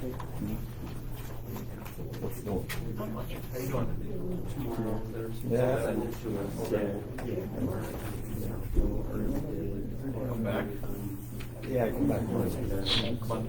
Come back. Yeah, come back. Come on.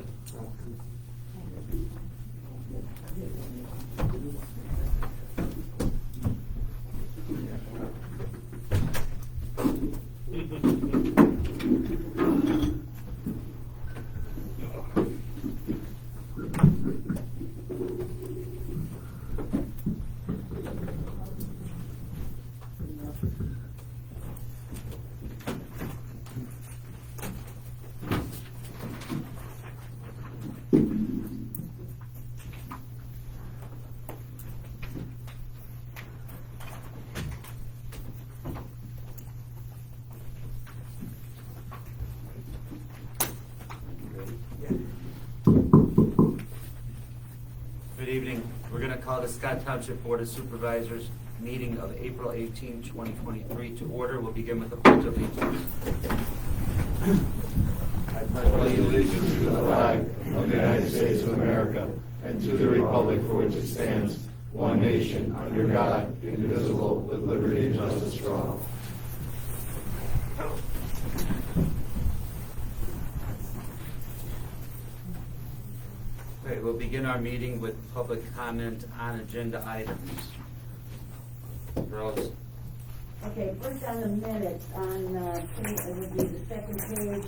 Good evening. We're going to call the Scott Township Board of Supervisors meeting of April 18, 2023 to order. We'll begin with the pledge of allegiance. I pledge allegiance to the flag of the United States of America and to the republic for which it stands, one nation, under God, indivisible, with liberty and justice for all. Okay, we'll begin our meeting with public comment on agenda items. Rose. Okay, first on the minutes, on, it would be the second page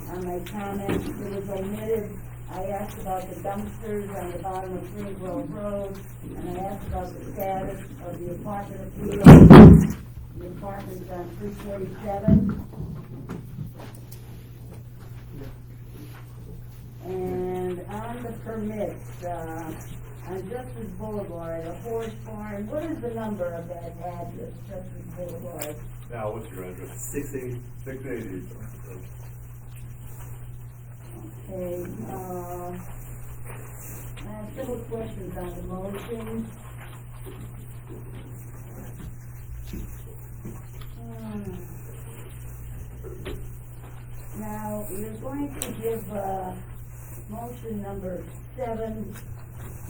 on my comments, it was omitted. I asked about the dumpsters on the bottom of Green Grove Road, and I asked about the status of the apartment appeal, the apartments on 347. And on the permits, on Justice Boulevard, a horse farm, what is the number of that address, Justice Boulevard? Now, what's your address? 680. Okay, I have several questions on the motion. Now, you're going to give, motion number 7.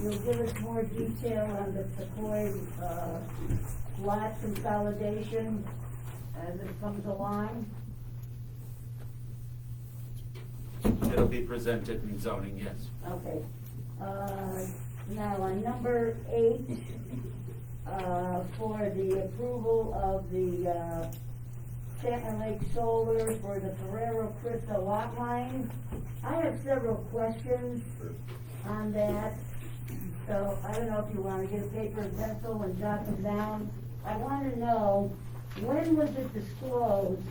You'll give us more detail on the Sequoia, lot consolidation as it comes along. It'll be presented in zoning, yes. Okay. Now on number 8, for the approval of the, Stanton Lake Solar for the Ferrero Crystal lot line, I have several questions on that. So I don't know if you want to get a paper and pencil and jot them down. I want to know, when was it disclosed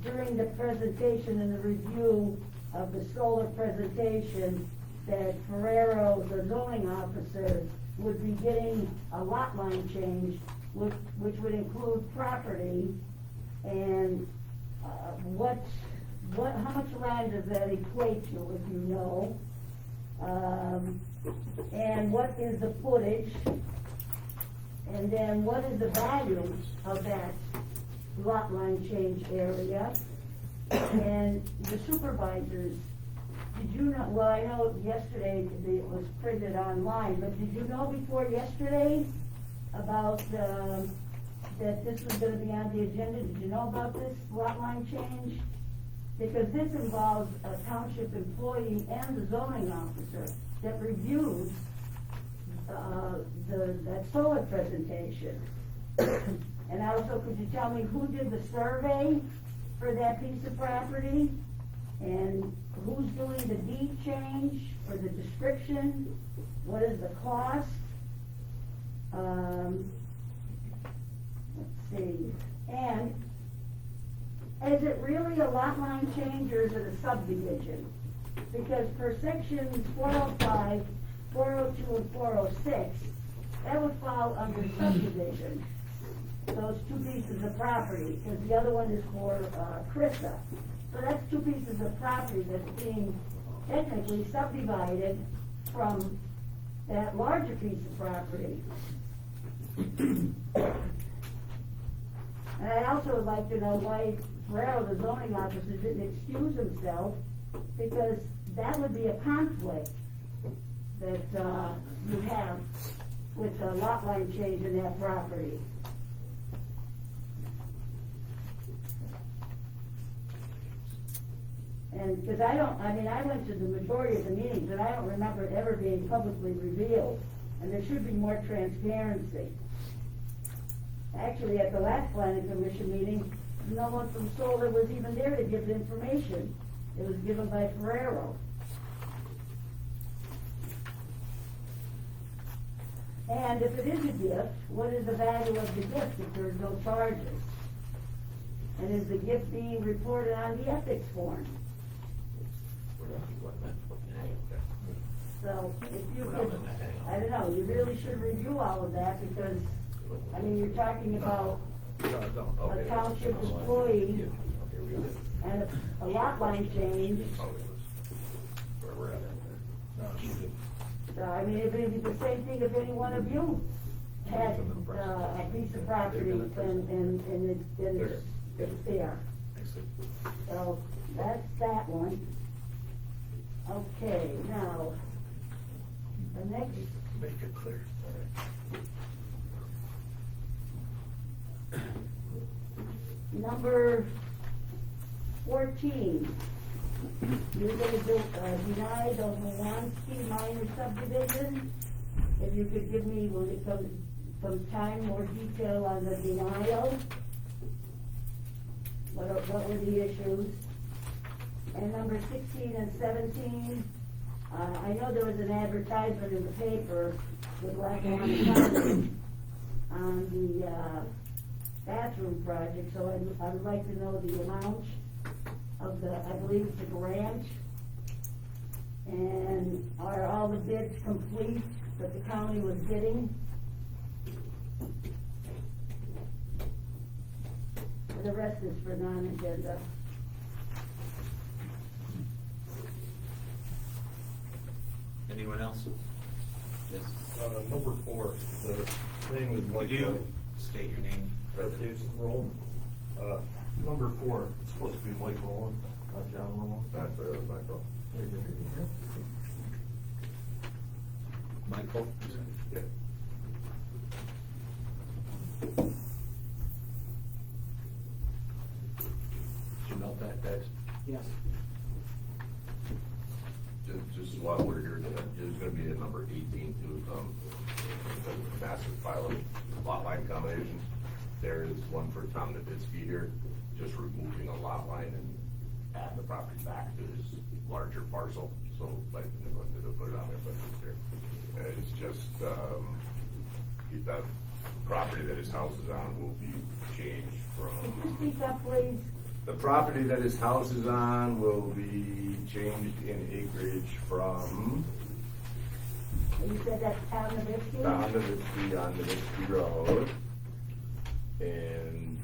during the presentation and the review of the solar presentation that Ferrero, the zoning officer, would be getting a lot line change, which would include property, and how much land does that equate to, if you know? And what is the footage? And then what is the value of that lot line change area? And the supervisors, did you know, well, I know yesterday it was printed online, but did you know before yesterday about, that this was gonna be on the agenda? Did you know about this lot line change? Because this involves a township employee and the zoning officer that reviewed that solar presentation. And also, could you tell me who did the survey for that piece of property? And who's doing the deed change for the description? What is the cost? Let's see. And is it really a lot line change or is it a subdivision? Because for sections 405, 402, and 406, that would fall under subdivision, those two pieces of property, because the other one is for Krista. So that's two pieces of property that's being technically subdivided from that larger piece of property. And I also would like to know why Ferrero, the zoning officer, didn't excuse himself, because that would be a conflict that, you have with the lot line change in that property. And, because I went to the majority of the meetings, and I don't remember it ever being publicly revealed, and there should be more transparency. Actually, at the last planning commission meeting, no one from Solar was even there to give the information. It was given by Ferrero. And if it is a gift, what is the value of the gift if there's no charges? And is the gift being reported on the ethics form? So if you could, I don't know, you really should review all of that because, you're talking about a township employee and a lot line change. So, it would be the same thing if any one of you had, a piece of property and it's there. So, that's that one. Okay, now, the next. Make it clear. Number 14. You're gonna deny the Molansky minor subdivision. If you could give me, when it comes time, more detail on the denial. What were the issues? And number 16 and 17, I know there was an advertisement in the paper with Lackawanna on the bathroom project, so I would like to know the amount of the, I believe it's a grant. And are all the bids complete that the county was bidding? The rest is for non-agenda. Anyone else? Yes. Number 4, the name is Would you state your name? Jason Rowland. Number 4, it's supposed to be Mike Rowland, not John Rowland. That's Michael. Michael? Yeah. Did you note that, guys? Yes. Just while we're here, there's gonna be a number 18 too, the massive file of lot line combinations. There is one for Tom Novitsky here, just removing a lot line and add the property back to his larger parcel. So, like, I'm going to put it on there, but it's there. It's just, that property that his house is on will be changed Could you from. speak up, please? The property that his house is on will be changed in acreage from You said that's Town of Ipsy? on Novitsky Road. And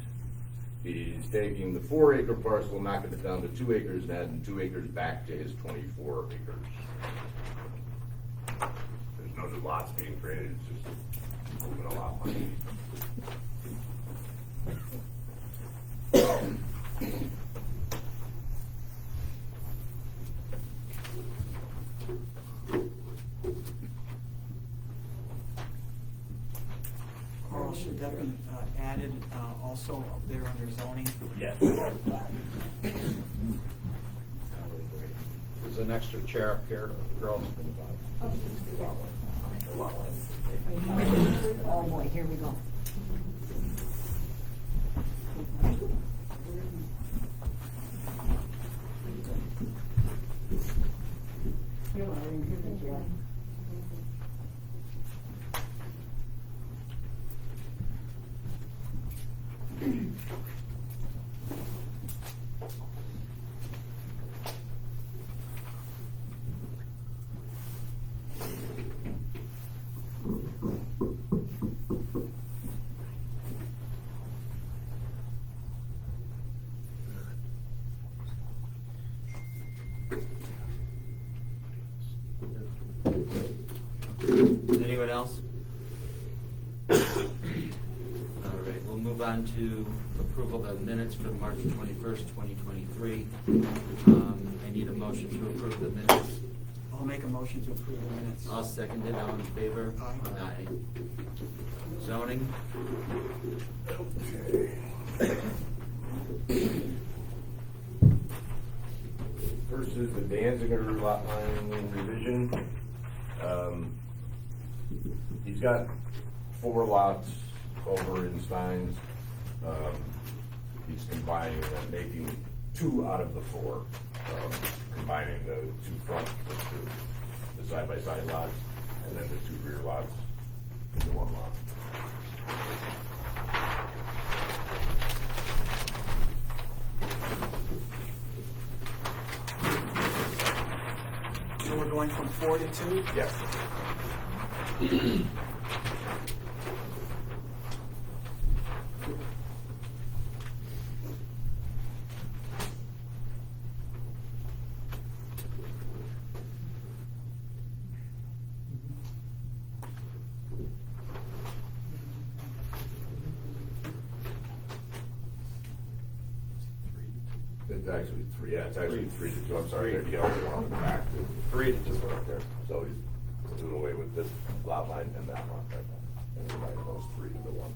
he's taking the 4-acre parcel, knocking it down to 2 acres and adding 2 acres back to his 24 acres. There's no new lots being created, it's just moving a lot line. Carl, should that be added also up there under zoning? Yes. There's an extra chair up here, girls. Oh boy, here we go. Here, Larry, here's the chair. Anyone else? All right, we'll move on to approval of minutes for March 21st, 2023. I need a motion to approve the minutes. I'll make make a motion to approve the minutes. I'll second it, all in favor? Aye. Zoning? First is the Danziger lot line revision. He's got 4 lots over in Steins. He's combining and making 2 out of the 4, combining the 2 front with the side-by-side lots, and then the 2 rear lots into 1 lot. So we're going from 4 to 2? Yes. It's actually 3, yeah, it's actually 3 to 2, I'm sorry, there's the other one on the back. 3 to 2 right there. So he's doing away with this lot line and that lot right now. And combining those 3 into 1.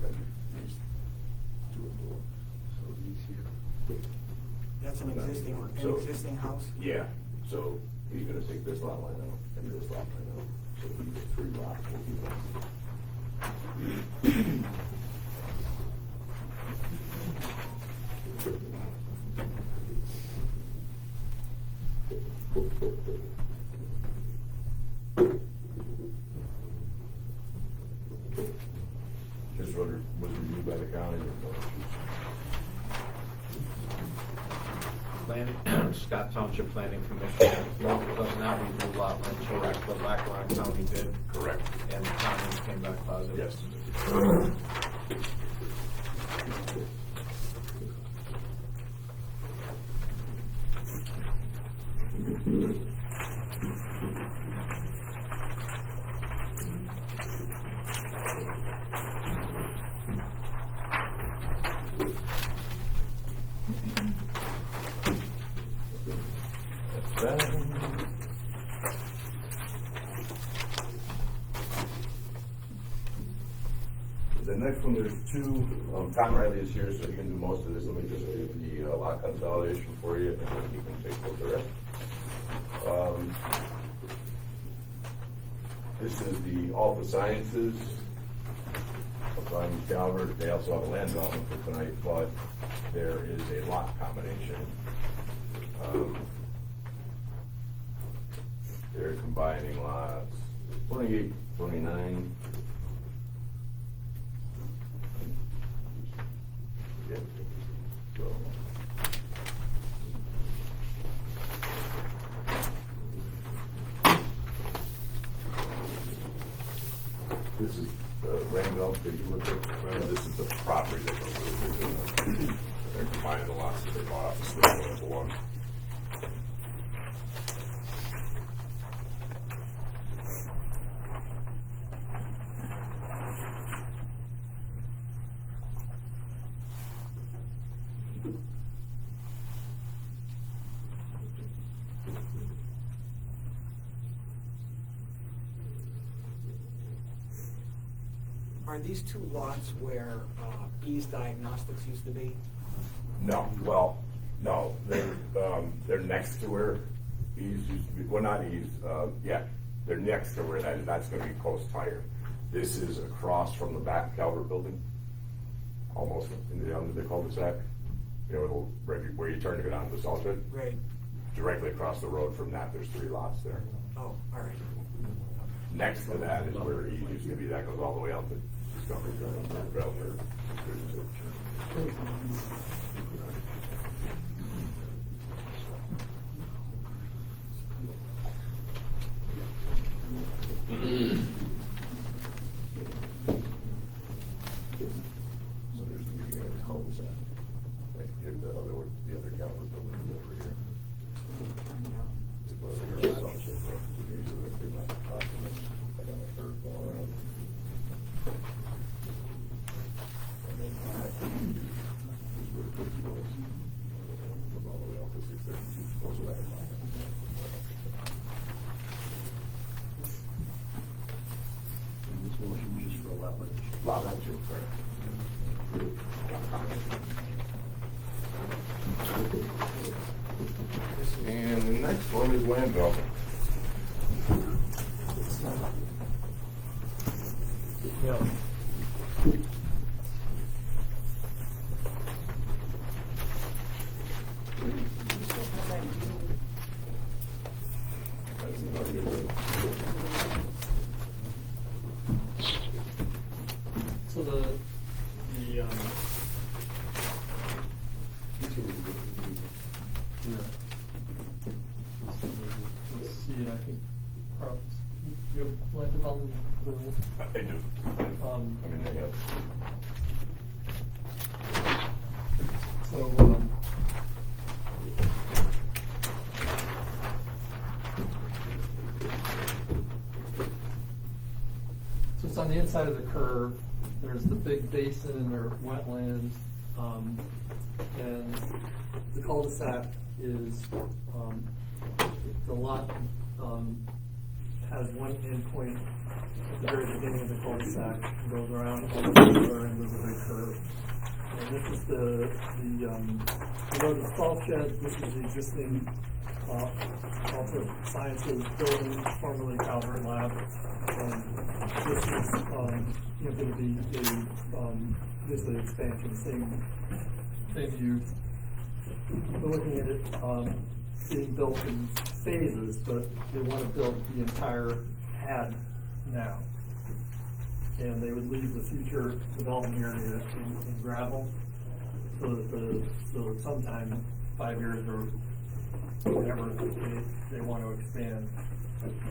And these 2 into 1. So these here. That's an existing house? Yeah, so he's gonna take this lot line out and this lot line out. So these 3 lots will be 1. This road was reviewed by the county. Planning, Scott Township Planning Commission does not review lot line change, but Lackawanna County did, Correct. and the county came back positive. Yes. The next one, there's 2, Tom Riley is here, so he can do most of this. Let me just do the lot consolidation for you, and then he can take over the rest. This is the Alpha Sciences up on Calvert. They also have a land development for tonight, but there is a lot combination. They're combining lots 28, 29. Yeah. So. This is the Randolph that you looked at, and this is the property that goes with it. They're combining the lots that they bought off the street into 1. Are these 2 lots where Ease Diagnostics used to be? No, well, no, they're next to where Ease used to be, well, not Ease, yeah, they're next to where that's gonna be Post Tire. This is across from the back Calvert building, almost in the, under the cul-de-sac. You know, right where you turn to go down to the salt shed, Right. directly across the road from that, there's 3 lots there. Oh, all right. Next to that is where Ease used to be, that goes all the way out to Discovery Drive. So there's the beginning of the cul-de-sac. Right here, the other Calvert building is over here. lot line change, correct. And the next one is land development. Yeah. So the, let's see, I think, you have land development, I do. I mean, they have. so, so it's on the inside of the curve, there's the big basin or wetlands, and the cul-de-sac is, the lot, has one endpoint at the very beginning of the cul-de-sac, and goes around on the other end of the big curve. And this is below the salt shed, this is the existing, also sciences building, formerly Calvert Lab. And this is, going to be this is the expansion, same use. We're looking at it, being built in phases, but they want to build the entire pad now. And they would leave the future development area in gravel, so that so sometime 5 years or whatever they want to expand,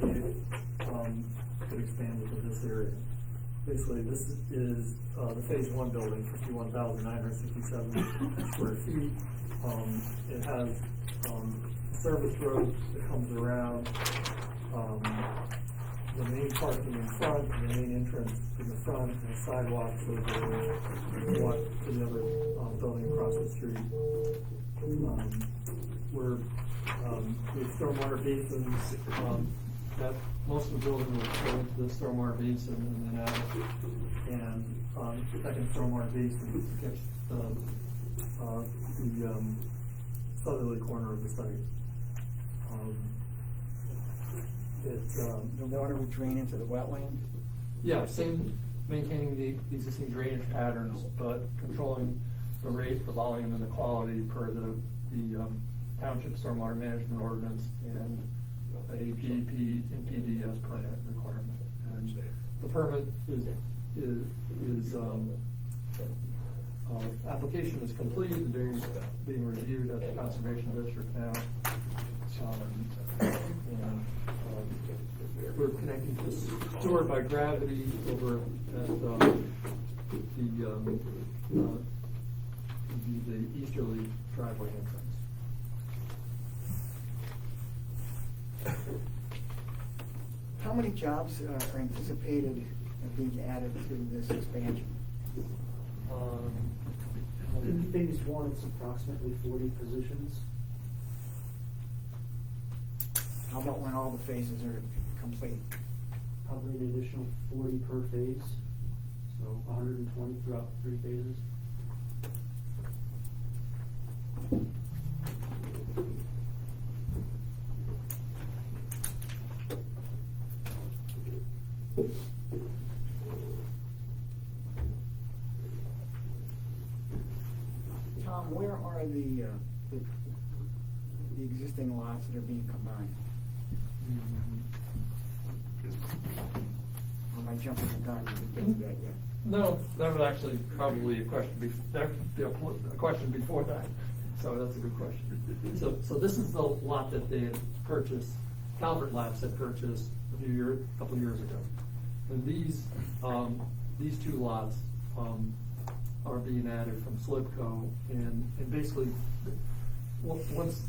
could expand into this area. Basically, this is the phase 1 building, 51,967 square feet. It has a service road that comes around, the main parking in front, and the main entrance in the front, and the sidewalk so that you walk to the other building across the street. We have stormwater basins, that most of the building will go into the stormwater basin and then out. And the second stormwater basin gets the southerly corner of the site. The water would drain into the wetland? Yeah, same, maintaining the existing drainage patterns, but controlling the rate, the volume, and the quality per the township stormwater management ordinance and a PEP and PDS permit requirement. And the permit application is complete and being reviewed at the conservation district now. We're connecting to sewer by gravity over at the easterly driveway entrance. How many jobs are anticipated of being added to this expansion? In phase 1, it's approximately 40 positions. How about when all the phases are complete? Probably an additional 40 per phase, so 120 throughout the 3 phases. Tom, where are the existing lots that are being combined? Or am I jumping the gun? Didn't get to that yet. No, that was actually probably a question. That would be a question before that. So that's a good question. So this is the lot that they had purchased. Calvert Labs had purchased a couple of years ago. And these 2 lots are being added from Slipco, and basically once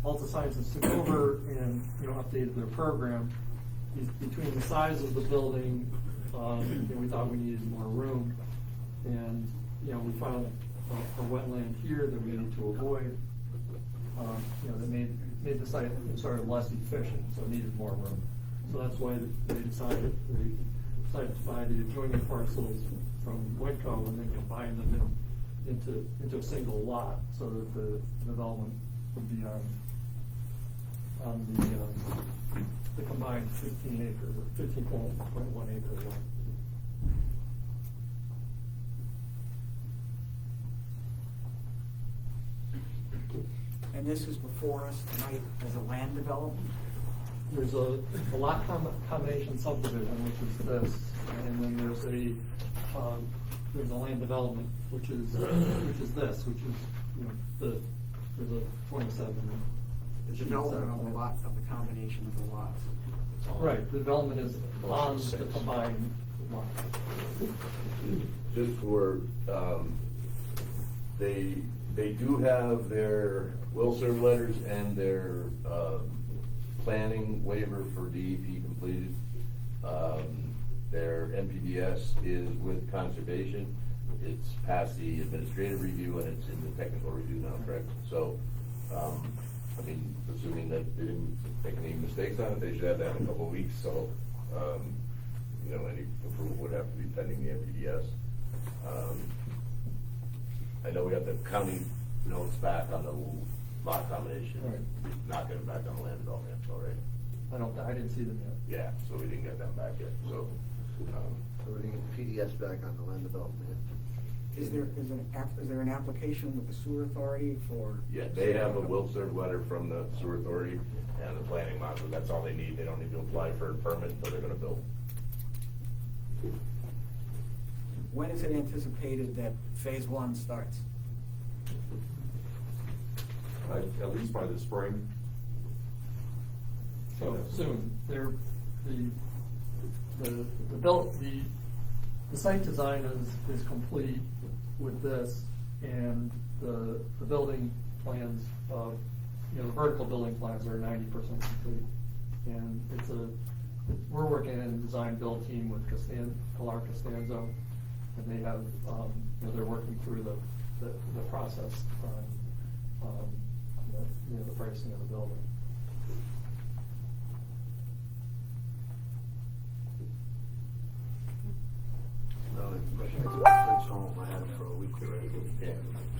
Alta Sciences took over and updated their program, between the size of the building, we thought we needed more room, and we found a wetland here that we needed to avoid. That made the site sort of less efficient, so it needed more room. So that's why they decided decided to buy the adjoining parcels from Whitco and then combine them into a single lot, so that the development would be on the combined 15 acres, or 15.1 acre lot. And this is before us tonight as a land development? There's a lot combination subdivision, which is this, and then there's a land development, which is this, which is, you know, there's a 27. The development of the lot, of the combination of the lots. Right, the development is on the combined lot. Just for, they do have their will serve letters and their, planning waiver for DEP completed. Their NPDS is with conservation. It's past the administrative review and it's in the technical review now, correct? So, I mean, assuming that they didn't make any mistakes on it, they should have that in a couple of weeks, so, you know, any approval would have to be pending the NPDS. I know we got the county notes back on the lot combination. Right. Not getting back on the land development, all right? I didn't see them yet. Yeah, so we didn't get them back yet, so, So we're getting PDS back on the land development. Is there an application with the sewer authority for? yeah, they have a will serve letter from the sewer authority and the planning module, that's all they need, they don't need to apply for a permit until they're gonna build. When is it anticipated that phase one starts? At least by the spring. So soon, the site design is complete with this, and the building plans, the vertical building plans are 90% complete. And we're working in a design build team with Pilar Costanzo, and they have, they're working through the process on, the pricing of the building. No, it's home, I had it for a week already. Yeah.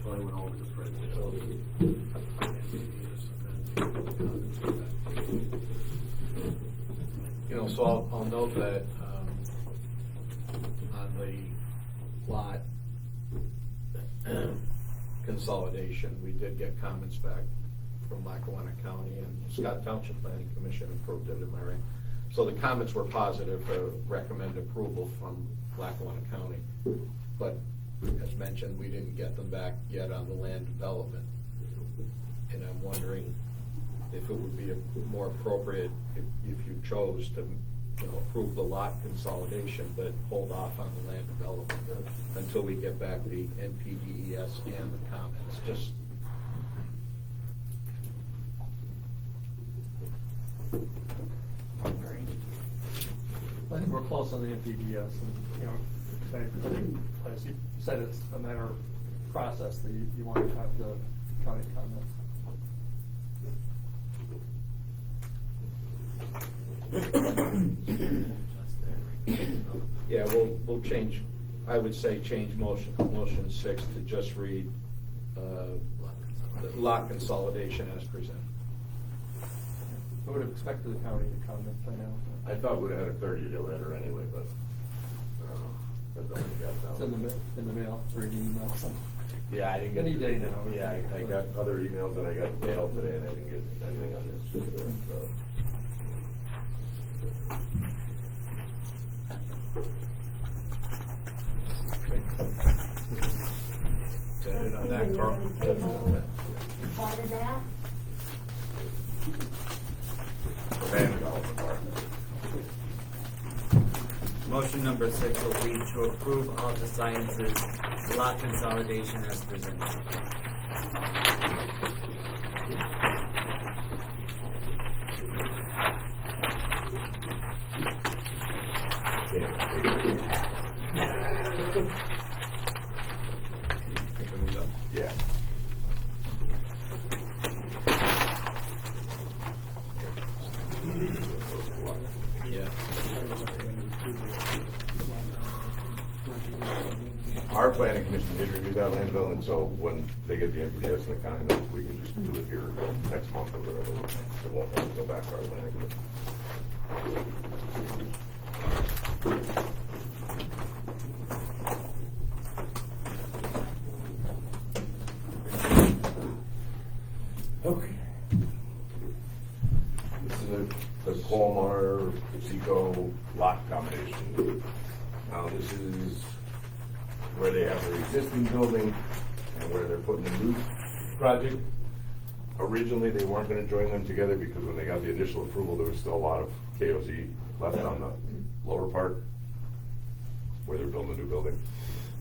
So I went over to Fred's facility. You know, so I'll note that, on the lot consolidation, we did get comments back from Lackawanna County, and Scott Township Planning Commission approved it, am I right? So the comments were positive, recommend approval from Lackawanna County. But as mentioned, we didn't get them back yet on the land development. And I'm wondering if it would be more appropriate if you chose to, approve the lot consolidation, but hold off on the land development until we get back the NPDES and the comments. Just I think we're close on the NPDS, and, I think, as you said, it's a matter of process that you want to have the county comment. Yeah, we'll change, I would say change motion 6 to just read, the lot consolidation as presented. I would have expected the county to comment by now. I thought we'd have had a 30-day letter anyway, but, that's all we got now. It's in the mail, or an email, something. Yeah, I didn't get. Any day now. Yeah, I got other emails that I got mailed today, and I didn't get anything on this, so. Is that it on that, Carl? Part of that? Land development part. Motion number 6 will be to approve Alta Sciences lot consolidation as presented. Yeah. Yeah. Our planning commission did review that land bill, and so when they get the MPS and the county, we can just do it here next month or whatever. It won't have to go back to our planning commission. Okay. This is the Colmar Zico lot combination. Now, this is where they have their existing building and where they're putting the new project. Originally, they weren't gonna join them together because when they got the initial approval, there was still a lot of KOZ left on the lower part where they're building the new building.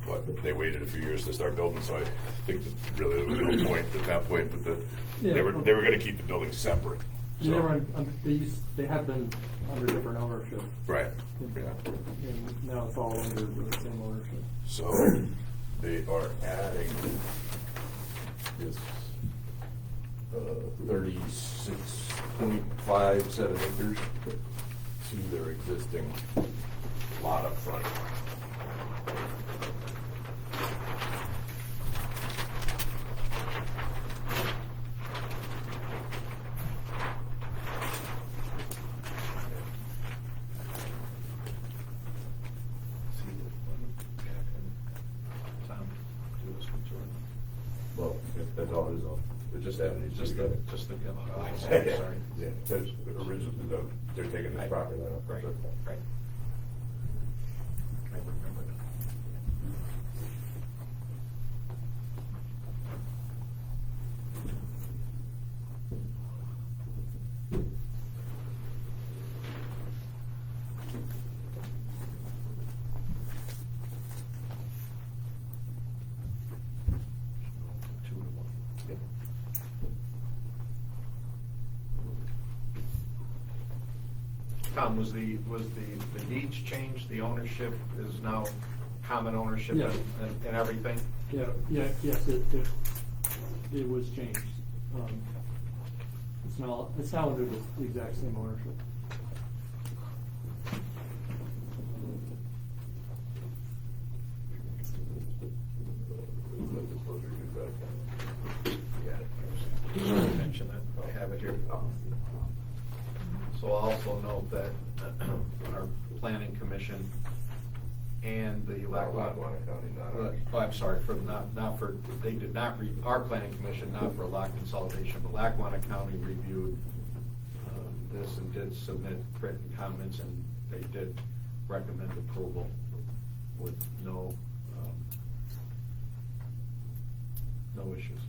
But they waited a few years to start building, so I think that really there was no point at that point, but they were gonna keep the buildings separate. They So- were, they have been under different ownership. Right, And yeah. now it's all under the same ownership. So they are adding this 36.57 acres to their existing lot up front. Well, that's all it is, it's just adding. Just the, Yeah, sorry. yeah, that's originally, they're taking this property line up. Right, right. I remember now. Two to one. Yeah. Tom, was the deeds changed, the ownership is now common ownership Yeah. and everything? Yes, it was changed. It's now under the exact same ownership. Mention that, I have it here. So I'll also note that our planning commission and the Lackawanna County, not ours. Oh, I'm sorry, not for, they did not our planning commission, not for lot consolidation, but Lackawanna County reviewed this and did submit written comments, and they did recommend approval with no issues.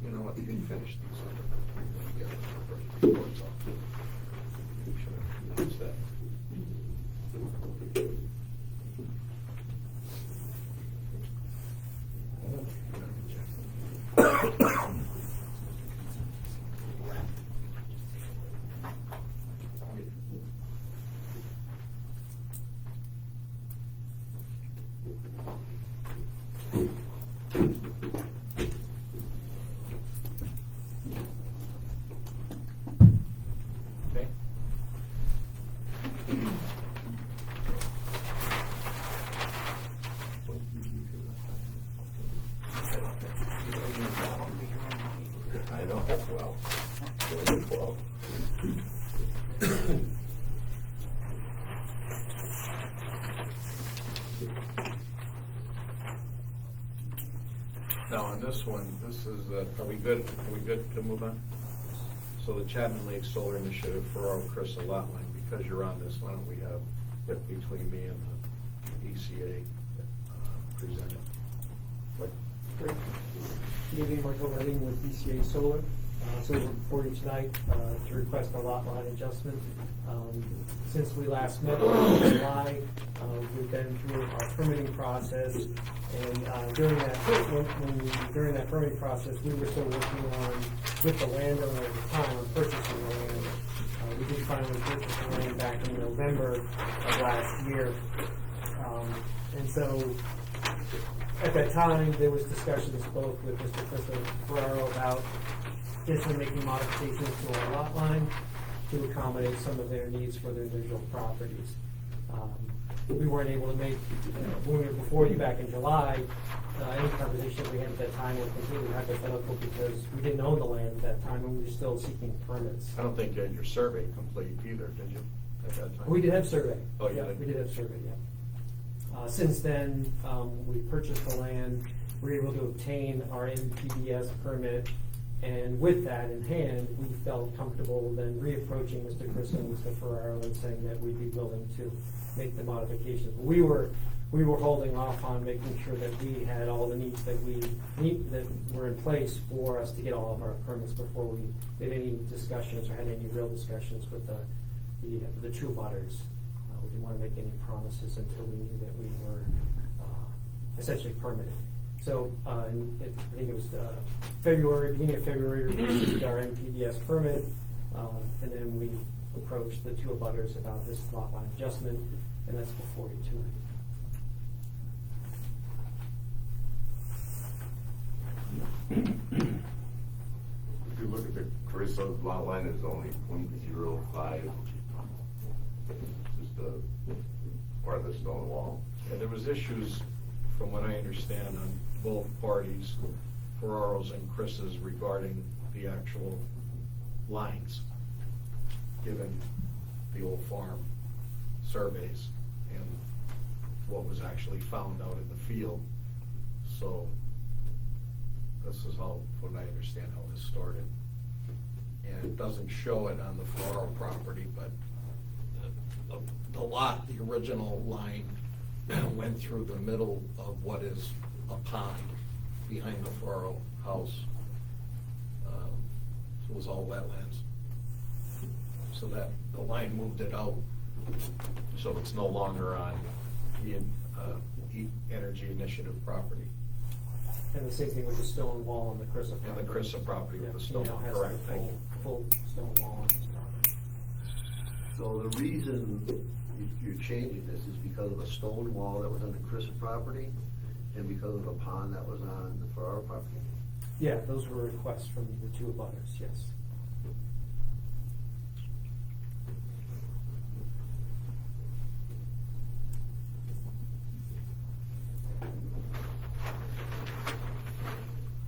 You know what, you can finish these. Should have used that. Okay. I know, well. Well. Now, on this one, this is, are we good to move on? So the Chapman Lake Solar Initiative for our Crystal lot line, because you're on this, why don't we have it between me and the ECA presented? Great. Good evening, Michael Redding with BCA Solar. So we're before you tonight to request a lot line adjustment. Since we last met in July, we've been through our permitting process, and during that permitting process, we were still working on, with the landowner at the time, on purchasing the land. We did finally purchase the land back in November of last year. And so, at that time, there was discussions both with Mr. Chris and Ferraro about potentially making modifications to our lot line to accommodate some of their needs for their individual properties. We weren't able to make, when we were before you back in July, any conversation we had at that time was completely hypothetical because we didn't own the land at that time and we were still seeking permits. I don't think you had your survey complete either, did you, at that time? We did have survey. Oh, you Yeah, did? we did have survey, yeah. Since then, we purchased the land, we were able to obtain our NPDS permit, and with that in hand, we felt comfortable then reapproaching Mr. Chris and Mr. Ferraro and saying that we'd be willing to make the modifications. We were holding off on making sure that we had all the needs that were in place for us to get all of our permits before we did any discussions or had any real discussions with the true butters. We didn't want to make any promises until we knew that we were essentially permitted. So I think it was beginning of February, we received our NPDS permit, and then we approached the two abutters about this lot line adjustment, and that's before you tonight. If you look at the Carissa's lot line, it's only .05. Just part of the stone wall. Yeah, there was issues, from what I understand, on both parties, Ferraro's and Chris's, regarding the actual lines, given the old farm surveys and what was actually found out in the field. So this is how, what I understand, how this started. And it doesn't show it on the Ferraro property, but the lot, the original line, went through the middle of what is a pond behind the Ferraro house. So it was all wetlands. So that the line moved it out, so it's no longer on the Energy Initiative property. And the same thing with the stone wall on the Crissa property. And the Crissa property with the Yeah, stone, he now has correct, a thank you. full stone wall on his property. So the reason you're changing this is because of a stone wall that was on the Chris property and because of a pond that was on the Ferraro property? Yeah, those were requests from the two abutters, yes.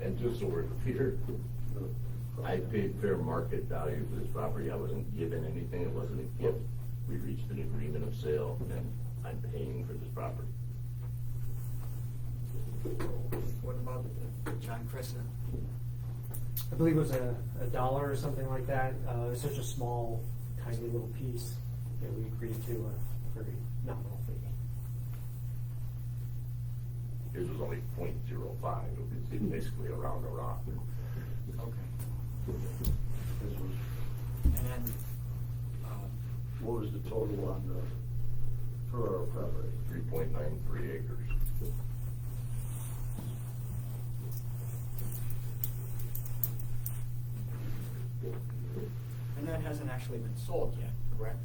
And just so we're clear, I paid fair market value for this property. I wasn't given anything. It wasn't a gift. We reached an agreement of sale, and I'm paying for this property. What about John Crissa? I believe it was $1 or something like that. It was such a small, tiny little piece that we agreed to a very nominal fee. His was only .05. It's basically around a rock. Okay. This was, And then, what was the total on the Ferraro property? 3.93 acres. and that hasn't actually been sold yet, correct?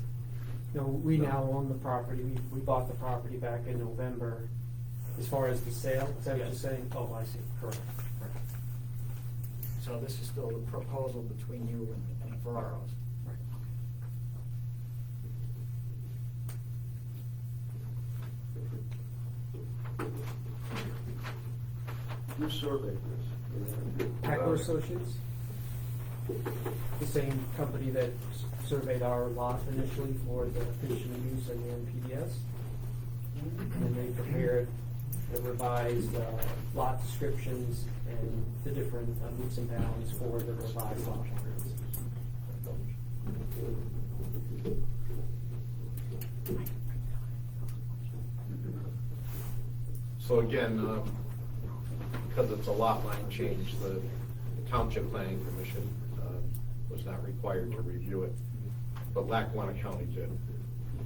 No, we now own the property. We bought the property back in November. As far as the sale, is that what you're Yes. saying? Oh, I see, correct. So this is still a proposal between you and Ferraro's? Right. Who surveyed this? Hackler Associates, the same company that surveyed our lot initially for the conditional use and the NPDS. And they prepared the revised lot descriptions and the different meets and bounds for the revised lot lines. So again, because it's a lot line change, the Township Planning Commission was not required to review it, but Lackawanna County did.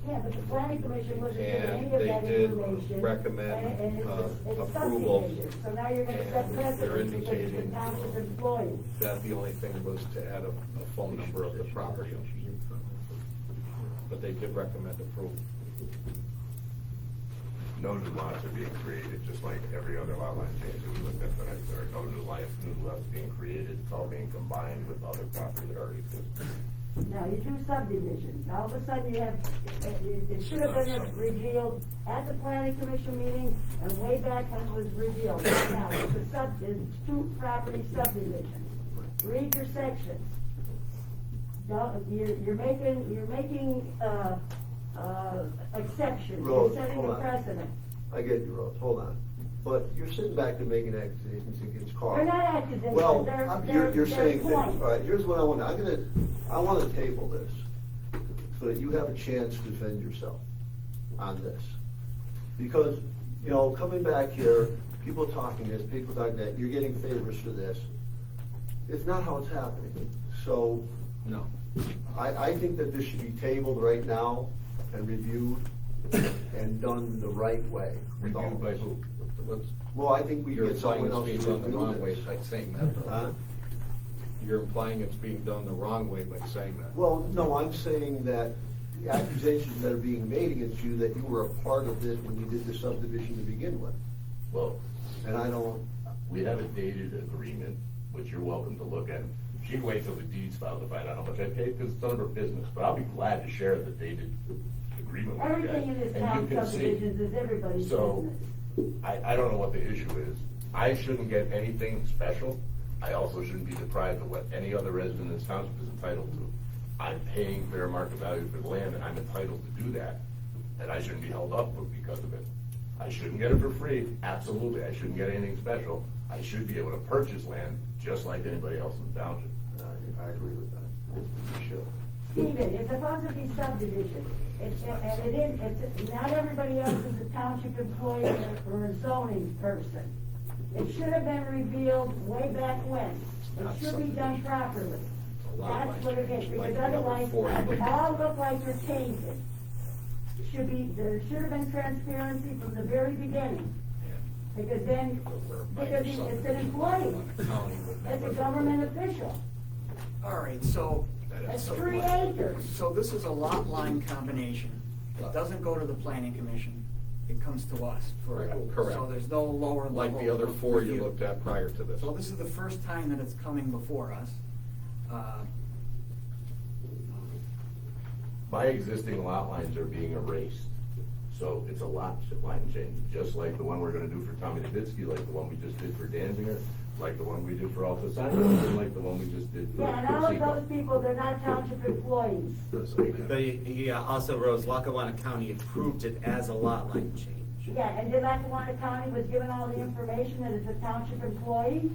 Yeah, but the planning commission wasn't given And any of they that did information. recommend, and it's approval, subdivision. So now you're gonna set and they're precedent because it's indicating the township employees. that the only thing was to add a phone number of the property owner. But they did recommend approval. No new lots are being created, just like every other lot line change that we looked at tonight. There are no new lots being created, it's all being combined with other property that already exists. Now, you do subdivision, now all of a sudden you have, it should have been revealed at the planning commission meeting and way back when it was revealed. Now, it's two property subdivisions. Read your sections. No, you're making, exceptions, you're Rose, setting hold a on. precedent. I get you, Rose, hold on. But you're sitting back and making accusations against Carl. They're not accusations, Well, they're you're saying, that- points. all right, here's what I want, I want to table this so that you have a chance to defend yourself on this. Because, you know, coming back here, people talking this, people talking that, you're getting favors for this. It's not how it's happening. So No. I think that this should be tabled right now and reviewed and done the right way. Reviewed by who? Well, I think we You're get implying someone it's else being to done the wrong review way this. by saying that. though. Huh? You're implying it's being done the wrong way by saying that. Well, no, I'm saying that the accusations that are being made against you, that you were a part of this when you did the subdivision to begin with. Well, And I don't, we have a dated agreement, which you're welcome to look at. She'd wait till the deed's filed to find out how much I paid, because it's none of her business, but I'll be glad to share the dated agreement with you guys. Everything in this And town you can see. subdivisions is everybody's So, business. I don't know what the issue is. I shouldn't get anything special. I also shouldn't be deprived of what any other resident in this township is entitled to. I'm paying fair market value for the land, and I'm entitled to do that, and I shouldn't be held up because of it. I shouldn't get it for free, absolutely. I shouldn't get anything special. I should be able to purchase land just like anybody else in the township. I agree with that. You should. Stephen, it's supposed to be subdivision, and it is, it's, not everybody else is a township employee or a zoning person. It should have been revealed way back when. not It should be done subdivision. properly. a lot That's like- what it is, like because the other otherwise, four you it looked all at. look like you're changing. There should have been transparency from the very beginning, because then, because it's an employee, it's a government official. All right, so. It's 3 acres. So this is a lot line combination. It doesn't go to the planning commission, it comes to us for Right, approval. correct. So there's no lower level. Like the other four you review. looked at prior to this. So this is the first time that it's coming before us. My existing lot lines are being erased, so it's a lot line change, just like the one we're gonna do for Tommy Davidsky, like the one we just did for Danziger, like the one we did for Alta Sandra, and like the one we just did for. Yeah, and all of Seco. those people, they're not township employees. But he also, Rose, Lackawanna County approved it as a lot line change. Yeah, and did Lackawanna County was given all the information that it's a township employee?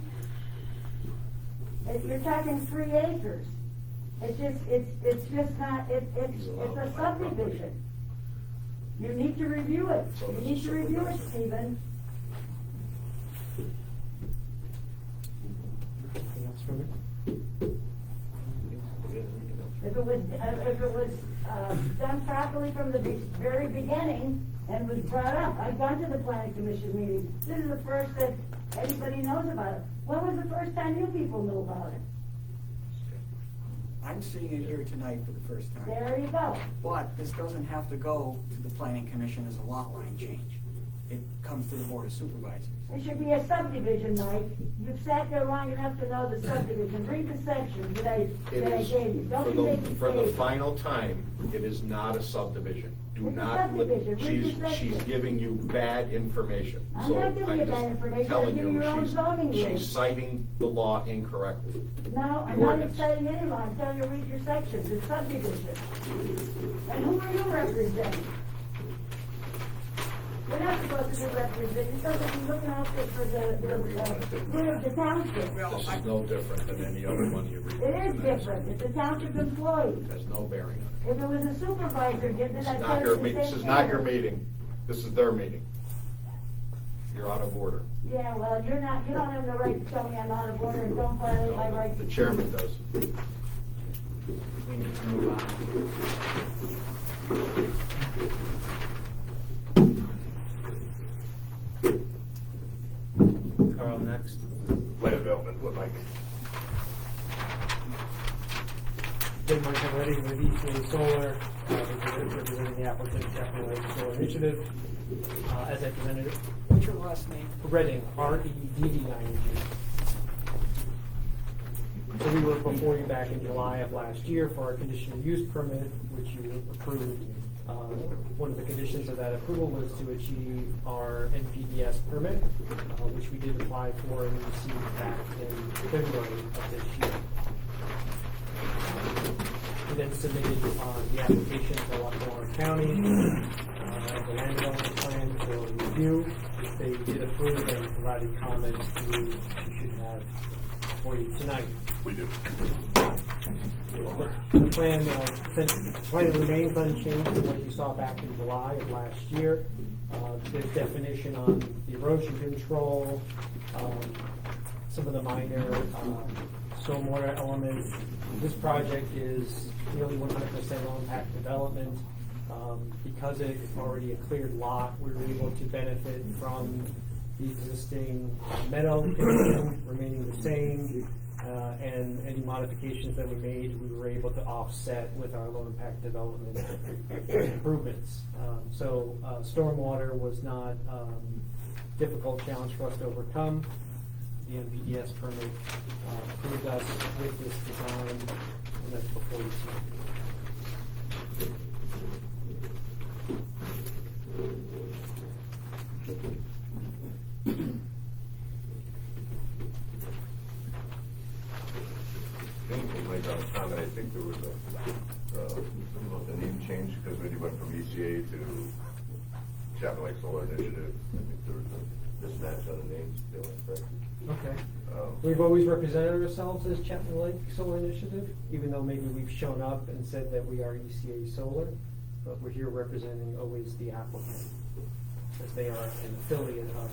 You're talking 3 acres. It's just not, it's a subdivision. You need to review it. So You this need is to review it, supervisor. Stephen. Anything else from you? If it was, done properly from the very beginning and was brought up, I've gone to the planning commission meeting. This is the first that anybody knows about it. When was the first time you people knew about it? I'm seeing it here tonight for the first time. There you go. But this doesn't have to go to the planning commission as a lot line change. It comes to the board of supervisors. It should be a subdivision, Mike. You've sat there long enough to know the subdivision. Read the sections that I It gave is, you. Don't be making for the mistakes. final time, it is not a subdivision. Do It's a not, subdivision. Read the she's section. giving you bad information. I'm So not giving you I'm bad just information. telling I'm giving you you your own zoning rules. She's citing the law incorrectly. No, I'm The not ordinance. saying any law. I'm telling you, read your sections. It's subdivision. And who are you representing? You're not supposed to be representing, you're supposed to be looking out there for the good of the township. This is no different than any other one you read. It is different. It's a township employee. Has no bearing on it. If it was a supervisor, then This I'd is tell not you your the meeting, same this is not your thing. meeting. This is their meeting. You're out of order. Yeah, well, you don't have the right to tell me I'm out of order and don't violate my rights. The chairman does. we need to move on. Carl, next. Land development, what, Mike? Been Michael Redding with ECA Solar, representing the applicant, Chapel Lake Solar Initiative. As I presented, What's your last name? Redding, R-E-D-D-I-N-G. So we were before you back in July of last year for our conditional use permit, which you approved. One of the conditions of that approval was to achieve our NPDES permit, which we did apply for and received back in February of this year. We then submitted the application to Lackawanna County, the land development plan for review. They did approve and provided comments we should have for you tonight. We do. The plan, the plan remains unchanged from what you saw back in July of last year. There's definition on the erosion control, some of the minor stormwater elements. This project is nearly 100% low impact development. Because it's already a cleared lot, we were able to benefit from the existing meadow condition remaining the same, and any modifications that we made, we were able to offset with our low impact development improvements. So stormwater was not a difficult challenge for us to overcome. The NPDES permit approved us with this design, and that's before you see it. Like on comment, I think there was a name change because when you went from ECA to Chapel Lake Solar Initiative, I think there was a mismatch on the names. Okay. We've always represented ourselves as Chapman Lake Solar Initiative, even though maybe we've shown up and said that we are ECA Solar, but we're here representing always the applicant, as they are an affiliate of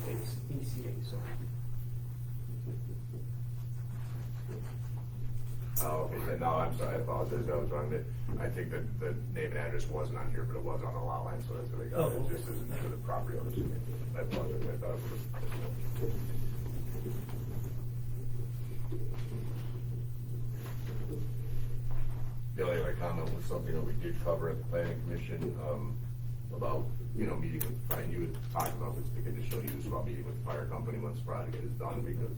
ECA Solar. Oh, okay, no, I'm sorry, I apologize, I was wrong. I think that the name and address wasn't on here, but it was on the lot line, so that's what I got. Oh, It just isn't for the property owners. I apologize, I thought it was. The only other comment was something that we did cover at the planning commission, about, meeting with, you had talked about this, the conditional use, about meeting with the fire company once the project is done, because,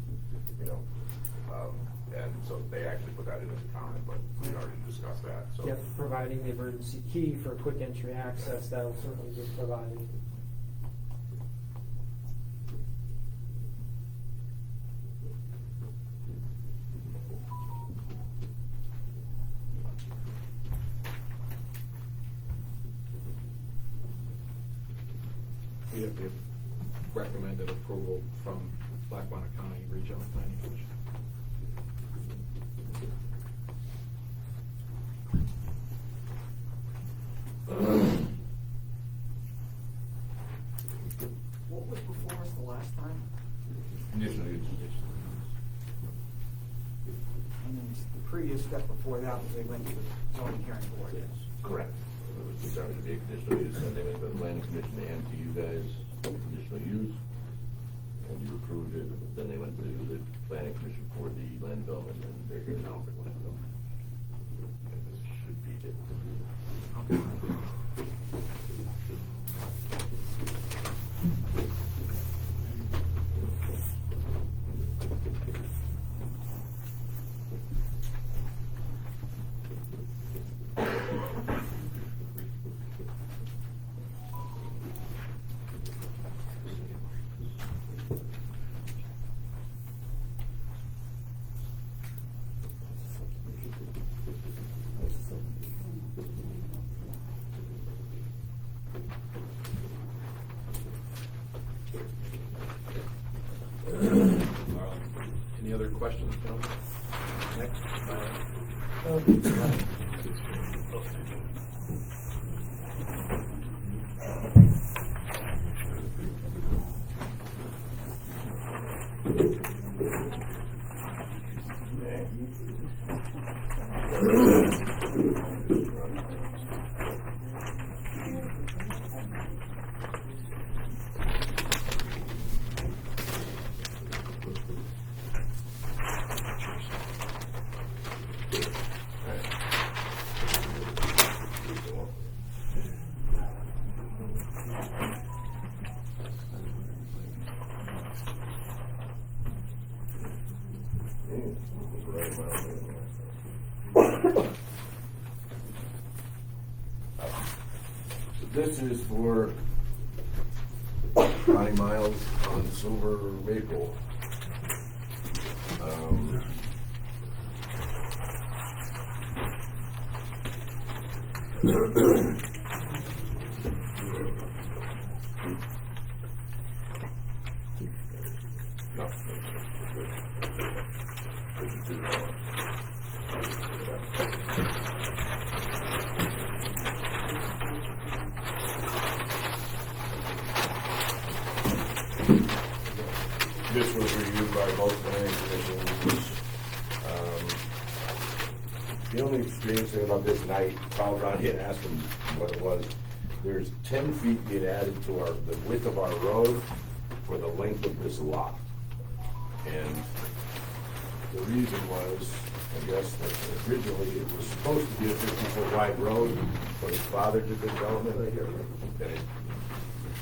and so they actually put that in as a comment, but we already discussed that, so. Yep, providing the emergency key for quick entry access, that will certainly be provided. We have the recommended approval from Lackawanna County Regional Planning Commission. What was before us the last time? Conditional use. And then the previous step before that was they went to the zoning hearing board. Correct. It was determined to be a conditional use, and they went to the planning commission and to you guys, conditional use. And you approved it, then they went to the planning commission for the land development, and they're here now for land development. And this should be it. Any other questions, gentlemen? Next. This is for Connie Miles on Silver Maple. This was reviewed by both planning commissions. The only strange thing about this, and I called Ronnie and asked him what it was, there's 10 feet being added to the width of our road for the length of this lot. And the reason was, I guess, that originally it was supposed to be a 50-foot wide road, but his father did the development, and it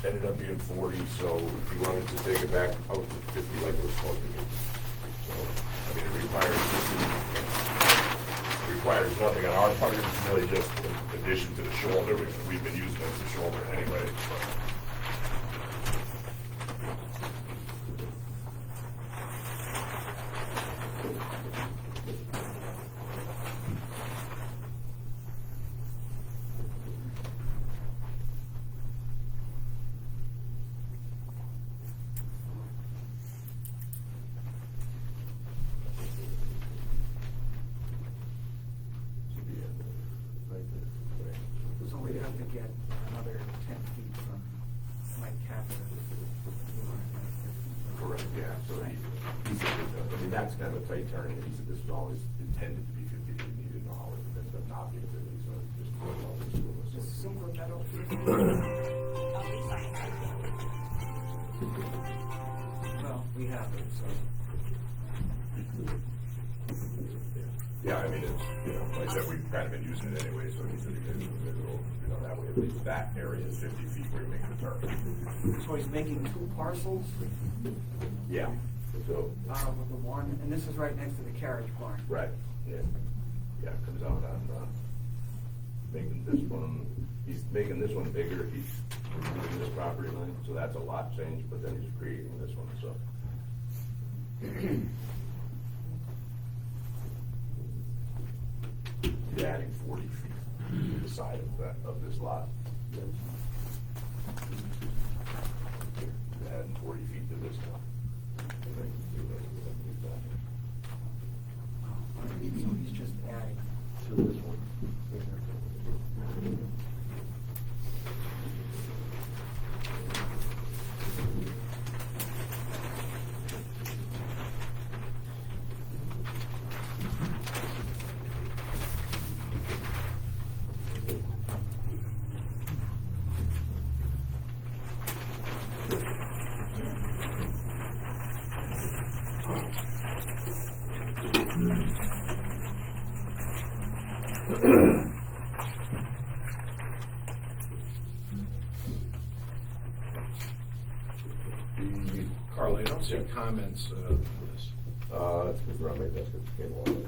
ended up being 40, so he wanted to take it back out to 50 like it was supposed to be. So, I mean, it requires nothing on our part, it's really just an addition to the shoulder, which we've been using as the shoulder anyway. So we have to get another 10 feet from Mike Capita. Correct, yeah, so he said, I mean, that's kind of a tight turn, and he said this was always intended to be 50 feet, and he didn't know how it ended up not being 50, so it just put it all this to us. Is Silver Meadow? Well, we have it, so. Yeah, I mean, it's, you know, like I said, we've kind of been using it anyway, so he said he could, you know, that way at least that area is 50 feet where you make the turn. So he's making 2 parcels Yeah, so, out of the one, and this is right next to the carriage barn. right, yeah, yeah, it comes out on, making this one, he's making this one bigger, he's removing this property line, so that's a lot change, but then he's creating this one, so. He's adding 40 feet to the side of this lot. Adding 40 feet to this now. So he's just adding. To this one. Carl, I don't see comments on this. That's because we're on my desk, it came along.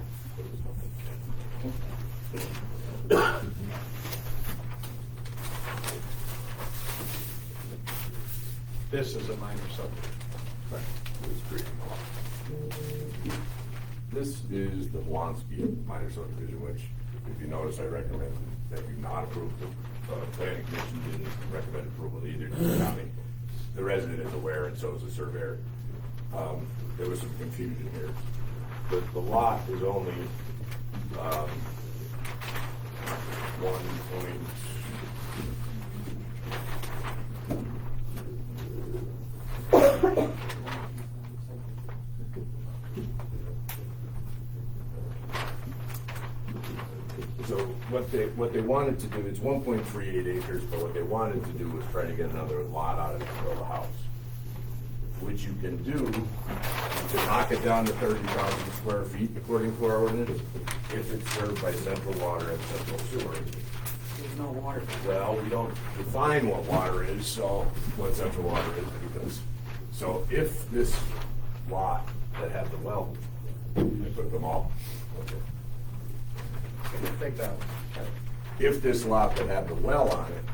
This is a minor subdivision. Right, it's pretty. This is the Blonsky minor subdivision, which, if you notice, I recommend that you not approve. The planning commission didn't recommend approval either to the county. The resident is aware, and so is the surveyor. There was some confusion here. The lot is only 1 point. So what they wanted to do, it's 1.38 acres, but what they wanted to do was try to get another lot out of it to build a house. Which you can do to knock it down to 30,000 square feet according to our ordinance, if it's served by central water and central sewer. There's no water. Well, we don't define what water is, so what central water is, because, so if this lot that had the well, I took them all. Okay. Take that one. If this lot that had the well on it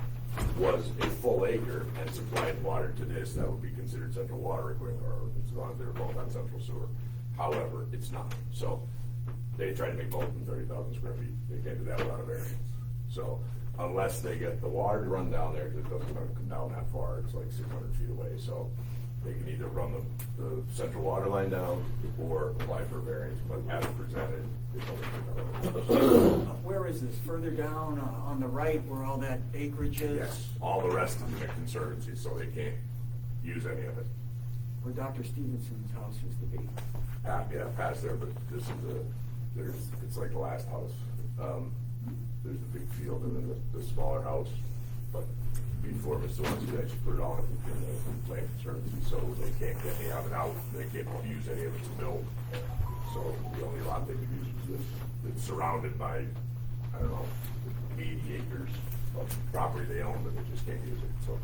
was a full acre and supplied water to this, that would be considered central water equipment, or as long as they're both on central sewer. However, it's not. So they try to make both in 30,000 square feet. They can't do that without a variance. So unless they get the water to run down there, because it doesn't come down that far, it's like 600 feet away. So they can either run the central water line down or apply for a variance, but as presented, it's only Where is this? Further down on the right where all that acreage is? yes, all the rest is in the conservancy, so they can't use any of it. Where Dr. Stevenson's house used to be. Yeah, past there, but this is it's like the last house. There's the big field and then the smaller house, but before Mr. Wensky actually put it on in the land conservancy, so they can't get any of it out, they can't use any of it to build. So the only lot they could use is this. It's surrounded by, I don't know, 80 acres of property they own, but they just can't use it, so.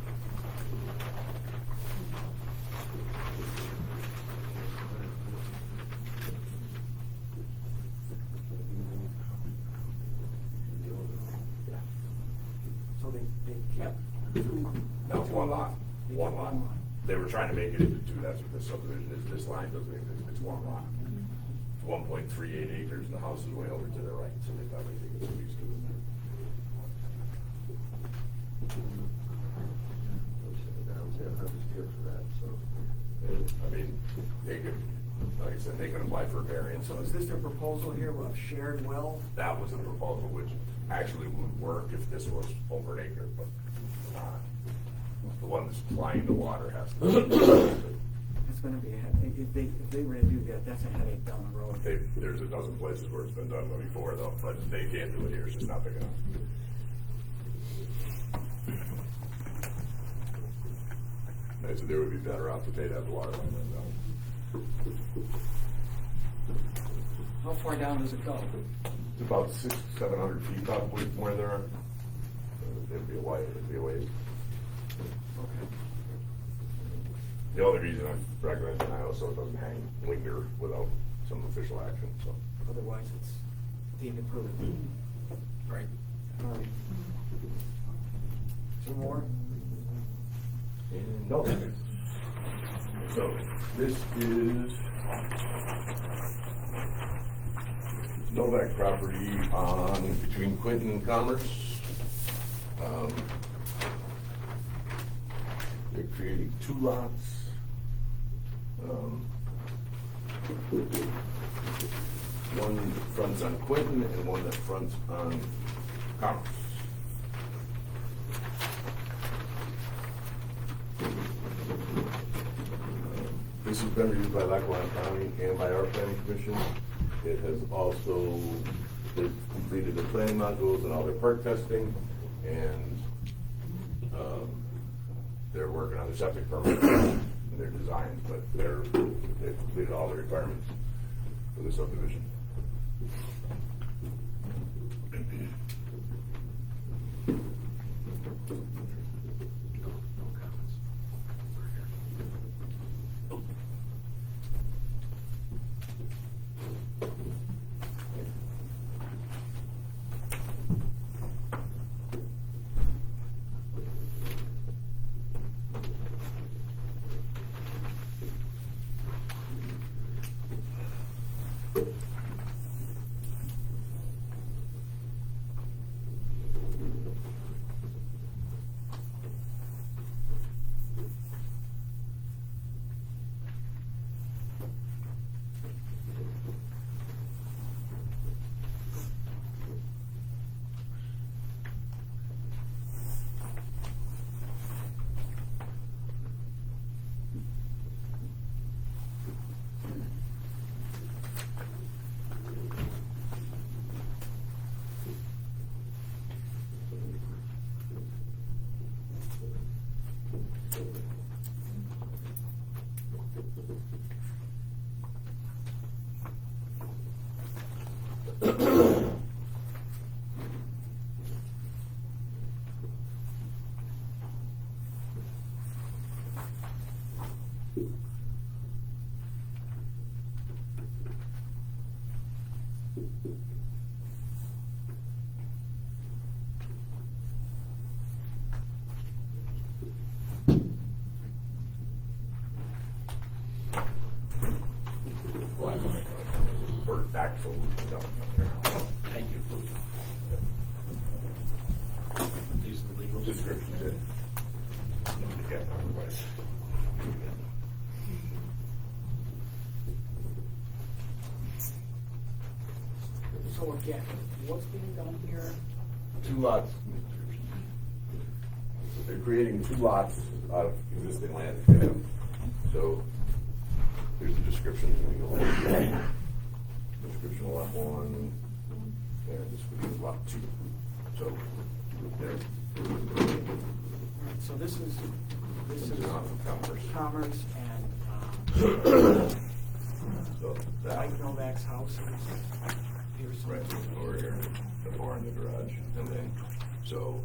So they kept two. No, it's one lot, They one kept lot. They were trying to make it into two, that's what this subdivision is, this line doesn't exist, it's one lot. 1.38 acres, and the house is way over to the right, so they thought they could squeeze two in there. I mean, they could, like I said, they could apply for a variance. So is this their proposal here of shared well? That was a proposal which actually would work if this was over an acre, but the one that's supplying the water has to. It's gonna be a headache. If they were to do that, that's a headache down the road. There's a dozen places where it's been done before though, but they can't do it here, it's just not big enough. They said they would be better off to pay that water line than How far down does it go? It's about 600-700 feet probably from where they're, it'd be a ways. Okay. The only reason I recommend denial is so it doesn't linger without some official action, so. Otherwise, it's deemed approved. Right. All right. Two more? No. So, this is Novak property on, between Quinton and Commerce. They're creating two lots. One that fronts on Quinton and one that fronts on Commerce. This has been reviewed by Lackawanna County and by our planning commission. It has also, they've completed the planning modules and all their perk testing, and they're working on the septic permit and their designs, but they've completed all the requirements for the subdivision. Yeah, what's being done here? 2 lots. They're creating 2 lots out of existing land. So here's the description. Description of lot 1, and this would be lot 2. So there. So this is Commerce. Commerce and, So that, Mike Novak's house is here somewhere. right over here, the barn, the garage, and then, so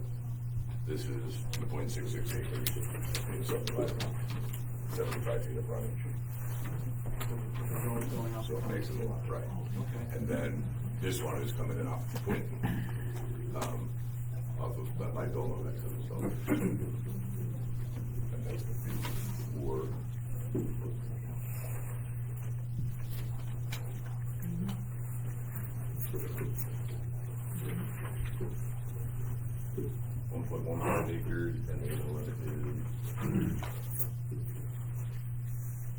this is 0.66 acres, being subdivided, 75 feet of frontage. The road going up. So it makes it a lot, right? Okay. And then this one is coming in off Quinton, off of that my Dolo next to the zone. And that's the before. .15 acres, and the other one is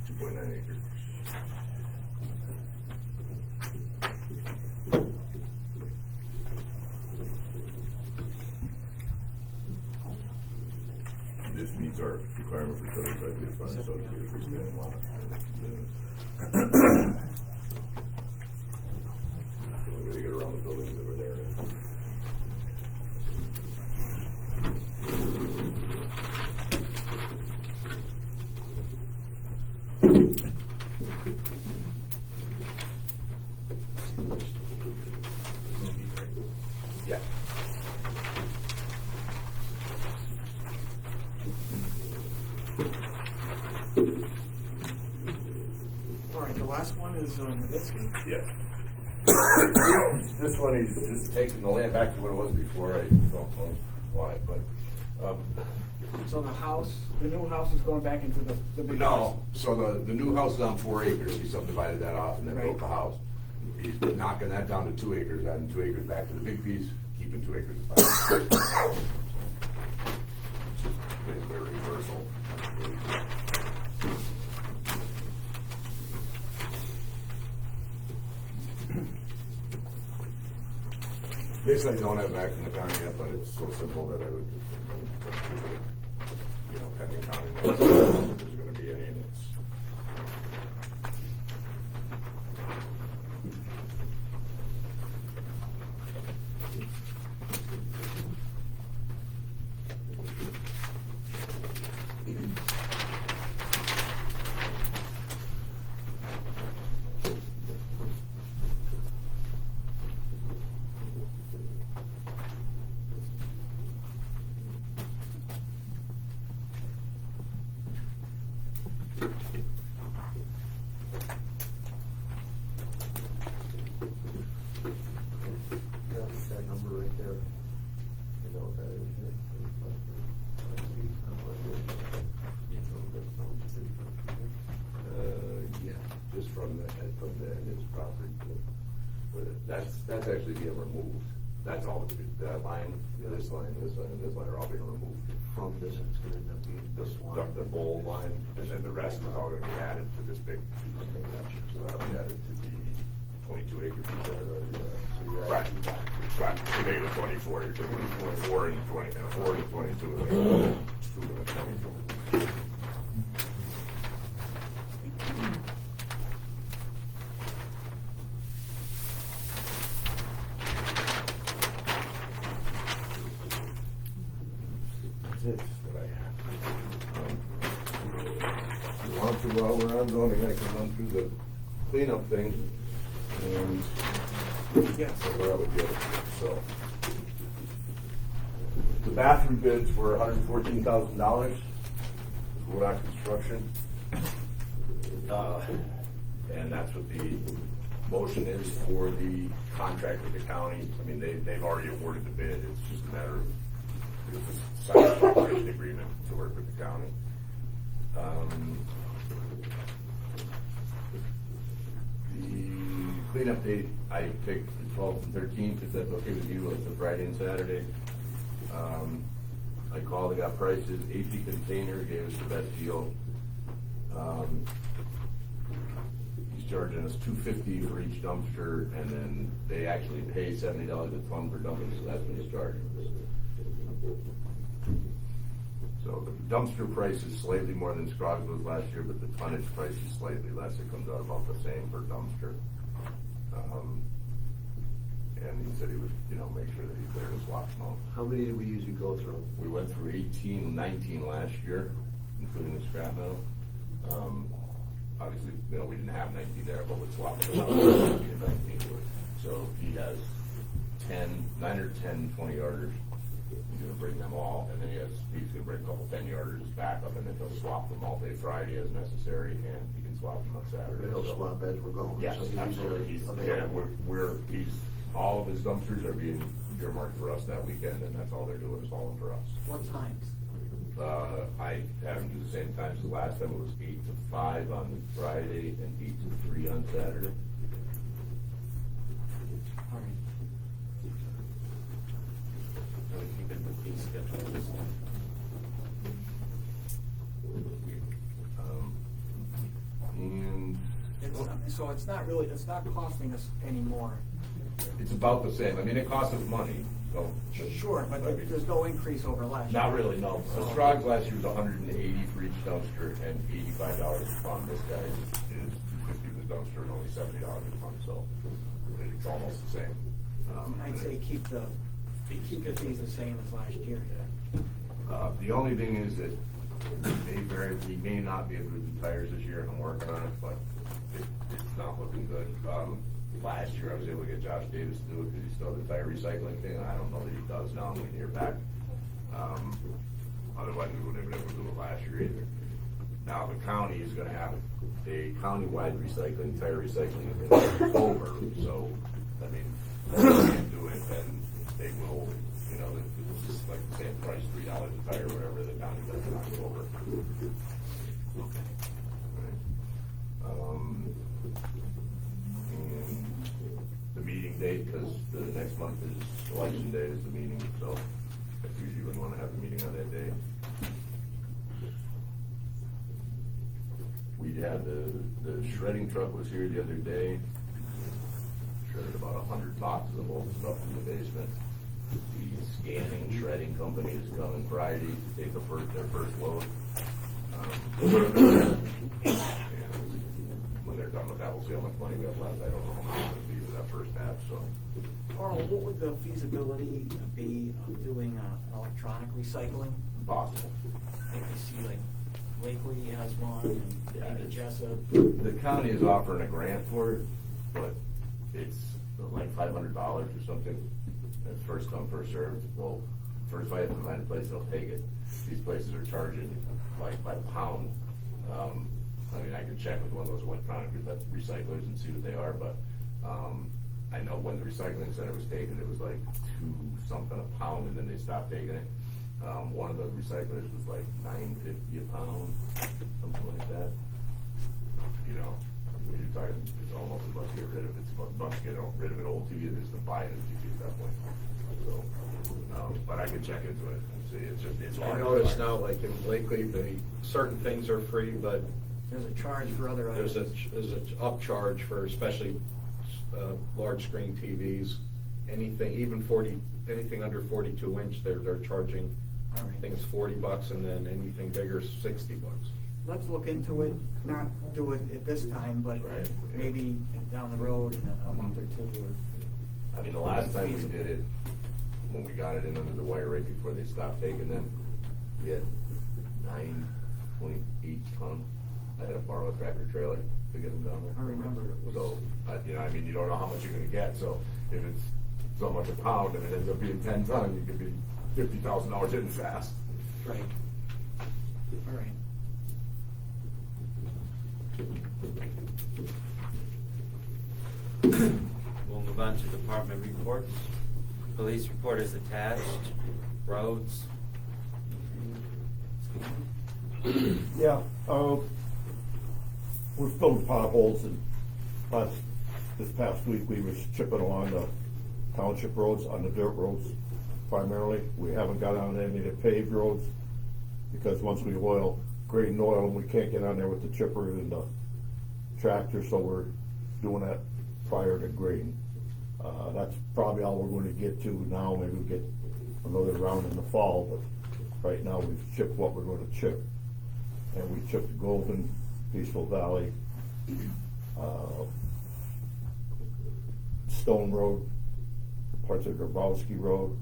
2.9 acres. This meets our requirement for 75 feet of frontage, so it's a freestanding lot. The only way to get around the buildings over there. Yeah. All right, the last one is Nowitzki. Yeah. This one, he's just taking the land back to what it was before. I don't know why, but, So the house, the new house is going back into the big house. no. So the new house is on 4 acres. He subdivided that off and then built the house. He's knocking that down to 2 acres, adding 2 acres back to the big piece, keeping 2 acres back. Basically a reversal. Basically, I don't have back from the county yet, but it's so simple that I would, pending county, if there's gonna be any, and it's. That's that number right there. You know what that is? Yeah, just from the end of his property to, that's actually being removed. That's all, that line, this line, this line, and this line are all being removed. From this, it's gonna end up being this one. The bold line, and then the rest is all gonna be added to this big. So that'll be added to the 22 acre piece there, right? Right, to make it 24, you're taking 4 and 20, and 4 and 22, and 2 and 22. That's it that I have. If you want to, while we're on zoning, I can run through the cleanup thing, and Yes. where I would get it, so. The bathroom bids were $114,000, Woodrock Construction. And that's what the motion is for the contract with the county. I mean, they've already awarded the bid, it's just a matter of, it's a signed cooperation agreement to work with the county. The cleanup date, I picked the 12th and 13th, if that's okay with you, it's a Friday and Saturday. I called, I got prices, AP Container gave us the best deal. He's charging us $250 for each dumpster, and then they actually pay $70 a ton for dumping, so that's what he's charging us. So the dumpster price is slightly more than Scroggs was last year, but the tonnage price is slightly less. It comes out about the same per dumpster. And he said he would, make sure that he's there to swap them out. How many did we usually go through? We went through 18, 19 last year, including the scrap metal. Obviously, we didn't have 19 there, but we'd swap it out. 19 would. So he has 9 or 10 20-yarders. He's gonna bring them all, and then he's gonna bring a couple 10-yarders back up, and then he'll swap them all day Friday as necessary, and he can swap them on Saturday. He'll So- swap as we're going. Yes, So he's absolutely. He's, available. all of his dumpsters are being earmarked for us that weekend, and that's all they're doing is hauling for us. What times? I have them do the same times as last time. It was 8 to 5 on Friday and 8 to 3 on Saturday. All right. And So it's not costing us any more. it's about the same. I mean, it costs us money, so. Sure, but there's no increase over last year. Not really, no. So Scroggs last year was $180 for each dumpster and $85 a ton. This guy is $250 for the dumpster and only $70 a ton, so it's almost the same. I'd say keep the fees the same as last year. The only thing is that he may not be able to do tires this year. I'm working on it, but it's not looking good. Last year I was able to get Josh Davis to do it because he still did the tire recycling thing. I don't know that he does now. I'm waiting to hear back. Otherwise we wouldn't have been able to do it last year either. Now the county is gonna have a county-wide recycling, tire recycling in October, so, I mean, if they can't do it, then they will, it's just like the same price, $3 a tire, whatever the county does in October. And the meeting date, because the next month is election day is the meeting, so that's usually when you wanna have the meeting on that day. We had the shredding truck was here the other day, shredded about 100 boxes of old stuff in the basement. The scanning shredding company is coming Friday to take their first load. And when they're done with that, we'll see how much money we have left. I don't know how much it's gonna be for that first half, so. Carl, what would the feasibility be of doing electronic recycling? Possible. I see like Lakely has one, and maybe Jessup. The county is offering a grant for it, but it's like $500 or something. It's first come, first served. Well, first if I have to find a place, they'll take it. These places are charging like by the pound. I mean, I could check with one of those electronic recyclers and see what they are, but I know when the recycling center was taken, it was like $2 something a pound, and then they stopped taking it. One of the recyclers was like $9.50 a pound, something like that. You're talking, it's almost as much to get rid of it. It's about to get rid of it old TV than it is to buy it at that point. So, but I can check into it and see. It's I hard. notice now, like in Lakely, certain things are free, but There's a charge for other items. there's an upcharge for especially large screen TVs. Anything under 42 inch, they're charging. All right. I think it's $40, and then anything bigger is $60. Let's look into it, not do it at this time, but Right. maybe down the road in a month or two. I mean, the last time we did it, when we got it in under the wire right before they stopped taking them, we had 9.8 ton. I had to borrow a tractor trailer to get them down there. I remember it was. So, you don't know how much you're gonna get, so if it's so much a pound and it ends up being 10 ton, you could be $50,000 in fast. Right. All right. We'll move on to department reports. Police report is attached. Roads. Yeah, we're filling potholes, and this past week we was chipping along the township roads, on the dirt roads primarily. We haven't got on any of the paved roads, because once we grade and oil, we can't get on there with the chipper and the tractor, so we're doing that prior to grading. That's probably all we're gonna get to now, maybe we'll get another round in the fall, but right now we've chipped what we're gonna chip. And we chipped Golden, Peaceful Valley, Stone Road, parts of Grabowski Road,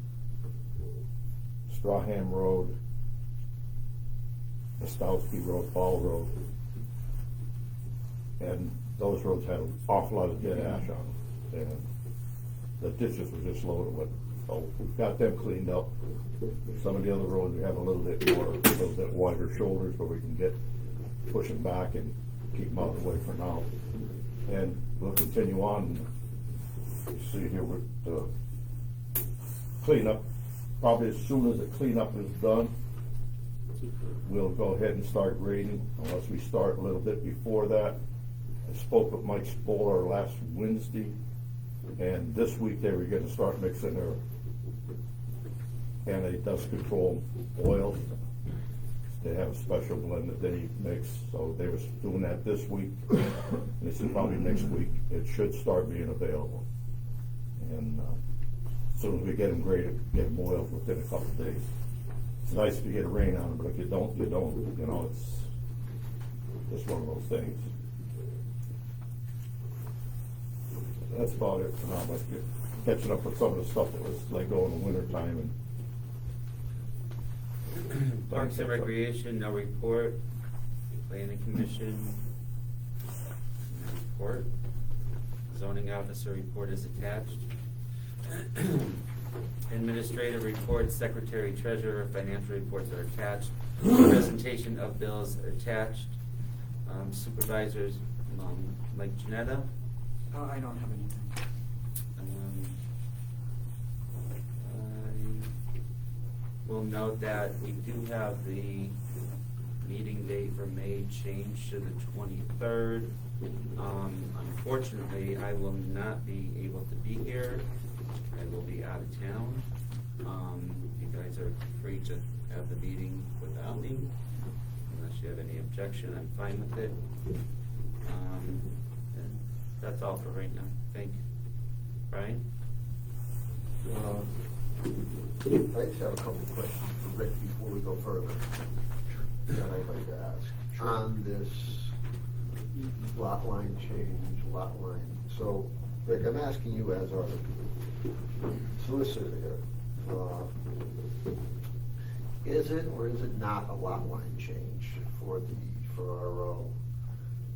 Strawham Road, Ostowski Road, Ball Road. And those roads had an awful lot of dead ash on them. And the ditches were just loaded with, so we've got them cleaned up. Some of the other roads, we have a little bit more, a little bit wider shoulders where we can get pushing back and keep them out of the way for now. And we'll continue on. You see here with the cleanup, probably as soon as the cleanup is done, we'll go ahead and start grading, unless we start a little bit before that. I spoke with Mike Spoler last Wednesday, and this week they were gonna start mixing their anti-dust control oils. They have a special blend that they mix, so they was doing that this week. And they said probably next week it should start being available. And as soon as we get them graded, get them oiled within a couple of days. It's nice if you get a rain on them, but if you don't, you don't. You know, it's just one of those things. That's about it for now. But catching up with some of the stuff that was let go in the winter time. And Parks and Recreation, no report. Planning Commission, no report. Zoning Officer report is attached. Administrative reports, Secretary, Treasurer, financial reports are attached. Presentation of bills attached. Supervisors, Mike Janetta. I don't have anything. I will note that we do have the meeting date for May changed to the 23rd. Unfortunately, I will not be able to be here. I will be out of town. You guys are free to have the meeting without me, unless you have any objection. I'm fine with it. And that's all for right now. Thank you. Brian? I just have a couple of questions for Rick before we go further. That I'd like to ask. On this lot line change, lot line. So, Rick, I'm asking you as our solicitor here. Is it or is it not a lot line change for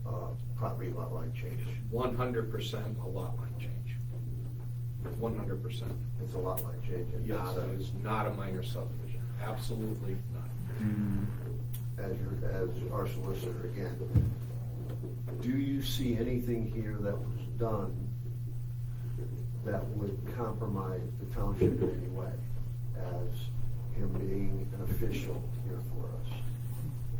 our property lot line change? 100% a lot line change. 100%. It's a lot line change and Yes, not it is not a minor subdivision. Absolutely not. as our solicitor again. Do you see anything here that was done that would compromise the township in any way as him being an official here for us?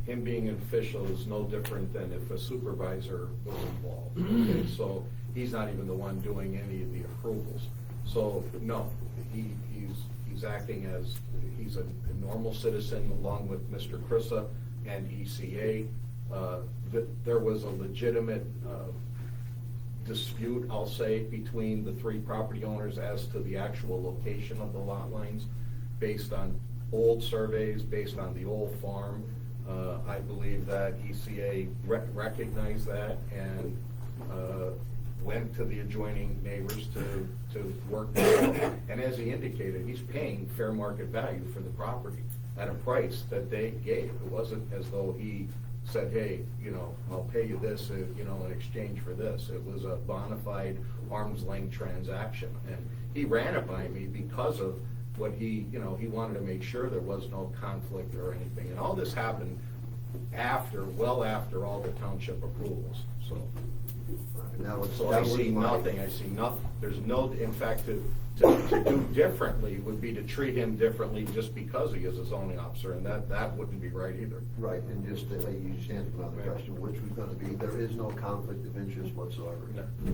Him being an official is no different than if a supervisor was involved. Okay, so he's not even the one doing any of the approvals. So, no, he's acting as, he's a normal citizen along with Mr. Crissa and ECA. There was a legitimate dispute, I'll say, between the three property owners as to the actual location of the lot lines based on old surveys, based on the old farm. I believe that ECA recognized that and went to the adjoining neighbors to work this out. And as he indicated, he's paying fair market value for the property at a price that they gave. It wasn't as though he said, hey, I'll pay you this, in exchange for this. It was a bona fide arm's length transaction. And he ran it by me because of what he wanted to make sure there was no conflict or anything. And all this happened well after all the township approvals, so. I see nothing, there's no, in fact, to do differently would be to treat him differently just because he is a zoning officer, and that wouldn't be right either. Right, and just to let you answer another question, which was gonna be, there is no conflict of interest whatsoever.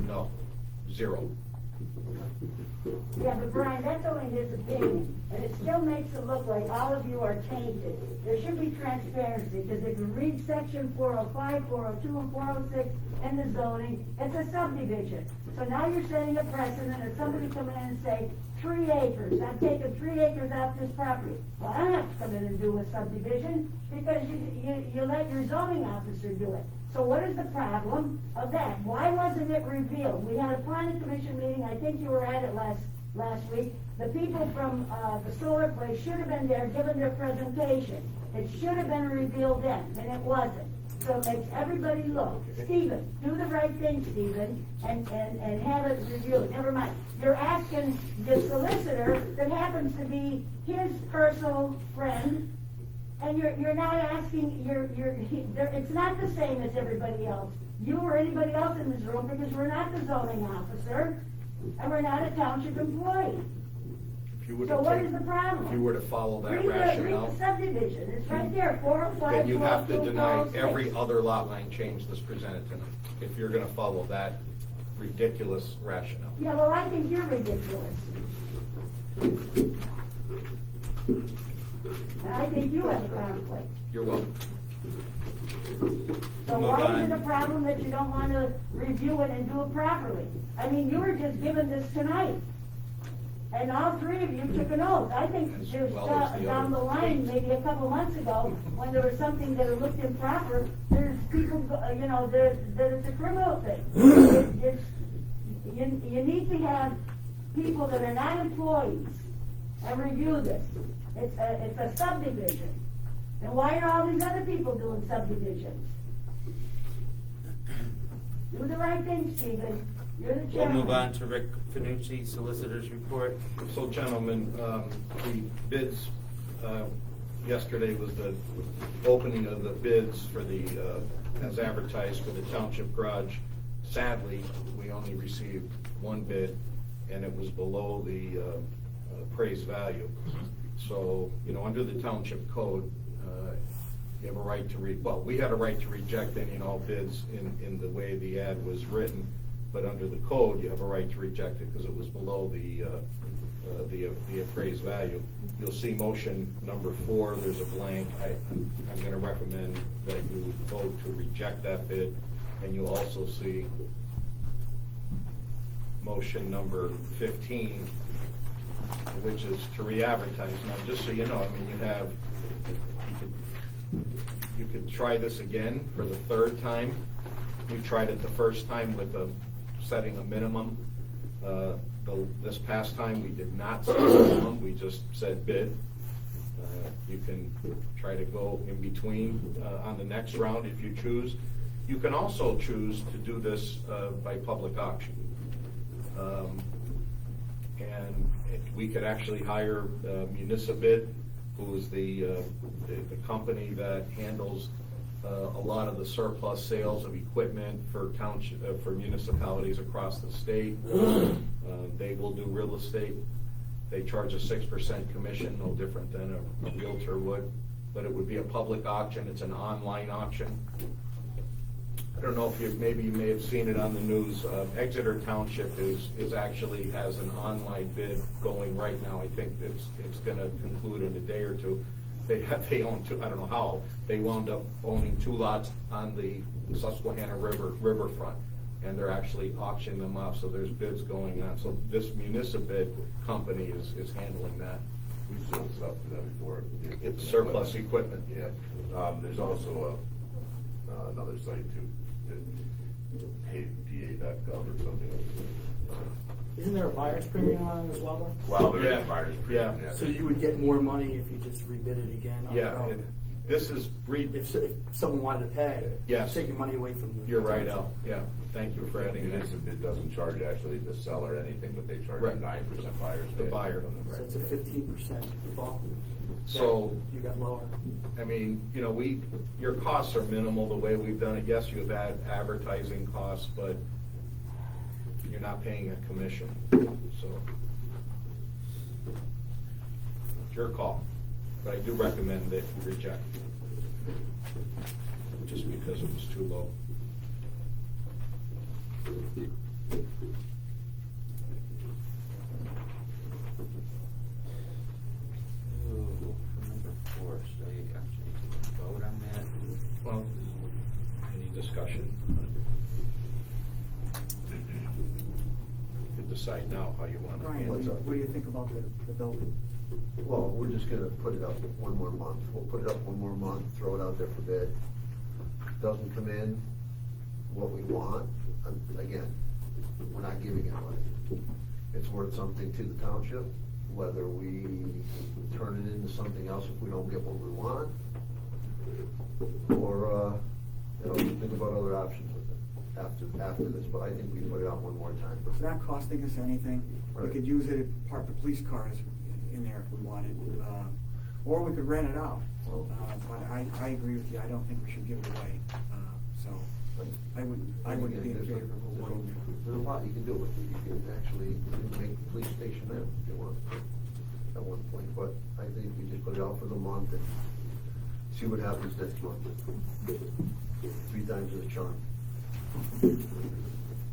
No, zero. Yeah, but Brian, that's only his opinion, and it still makes it look like all of you are tainted. There should be transparency, because if you read section 405, 402, and 406 in the zoning, it's a subdivision. So now you're setting a precedent of somebody coming in and say, 3 acres, I've taken 3 acres off this property. Well, I don't have to come in and do a subdivision, because you let your zoning officer do it. So what is the problem of that? Why wasn't it revealed? We had a planning commission meeting, I think you were at it last week. The people from, the solar place should have been there giving their presentation. It should have been revealed then, and it wasn't. So it makes everybody look. Stephen, do the right thing, Stephen, and have it reviewed. Never mind. You're asking the solicitor that happens to be his personal friend, and you're not asking, it's not the same as everybody else. You or anybody else in this room, because we're not the zoning officer, and we're not a township employee. If you were So to what take- is the problem? If you were to follow that Read rationale, the subdivision, it's right there, 405, then you have to 402, deny 406. every other lot line change that's presented tonight, if you're gonna follow that ridiculous rationale. Yeah, well, I think you're ridiculous. And I think you have a conflict. You're welcome. So Move why on. is it a problem that you don't want to review it and do it properly? I mean, you were just given this tonight. And all 3 of you took an oath. I think As there's well as the down the other line, maybe a couple months ago, when there was something that looked improper, there's people, that it's a criminal thing. You need to have people that are not employees and review this. It's a subdivision. And why are all these other people doing subdivisions? Do the right thing, Stephen. You're the We'll chairman. move on to Rick Finucci, Solicitor's Report. So gentlemen, the bids, yesterday was the opening of the bids for the, as advertised for the township garage. Sadly, we only received 1 bid, and it was below the appraised value. So, under the township code, you have a right to we had a right to reject any and all bids in the way the ad was written, but under the code, you have a right to reject it because it was below the appraised value. You'll see motion number 4, there's a blank. I'm gonna recommend that you vote to reject that bid, and you'll also see motion number 15, which is to re-advertise. Now, just so you know, you could try this again for the 3rd time. We tried it the first time with setting a minimum. This past time, we did not set a minimum, we just said bid. You can try to go in between on the next round if you choose. You can also choose to do this by public auction. And we could actually hire Municipid, who is the company that handles a lot of the surplus sales of equipment for township, for municipalities across the state. They will do real estate. They charge a 6% commission, no different than a realtor would, but it would be a public auction. It's an online auction. I don't know if maybe you may have seen it on the news. Exeter Township actually has an online bid going right now. I think it's going to conclude in a day or two. They own 2. I don't know how they wound up owning 2 lots on the Susquehanna riverfront, and they're actually auctioning them off. So there's bids going on. So this Municipid company is handling that. We've sold stuff to them before. It's surplus equipment. Yeah. There's also another site too, PA.gov or something. Isn't there a buyer's premium on it as well, though? Well, there Yeah. is buyer's Yeah. premium. So you would get more money if you just rebid it again? on Yeah. your own? This is If someone wanted to pay, Yes. take your money away from the. You're right, Al. Yeah. Thank you for adding that. It doesn't charge actually the seller anything, but they charge Right. 9% buyer's The fee. buyer. So it's a 15% bump. So, You got lower. I mean, your costs are minimal the way we've done it. Yes, you've had advertising costs, but you're not paying a commission, so. It's your call, but I do recommend that you reject, just because it was too low. decide now how you want to Brian, handle What's it. up? what do you think about the building? Well, we're just gonna put it up one more month. We'll put it up one more month, throw it out there for bid. Doesn't come in what we want, again, we're not giving it away. It's worth something to the township, whether we turn it into something else if we don't get what we want, or, think about other options with it after this, but I think we put it out one more time. It's not costing us anything. We Right. could use it to park the police cars in there if we wanted, or we could rent it out. But I agree with you, I don't think we should give it away, so I wouldn't be in favor of awarding it. There's a lot you can do with it. You can actually make the police station there if you want, at one point, but I think we just put it out for the month and see what happens next month. 3 times the charm.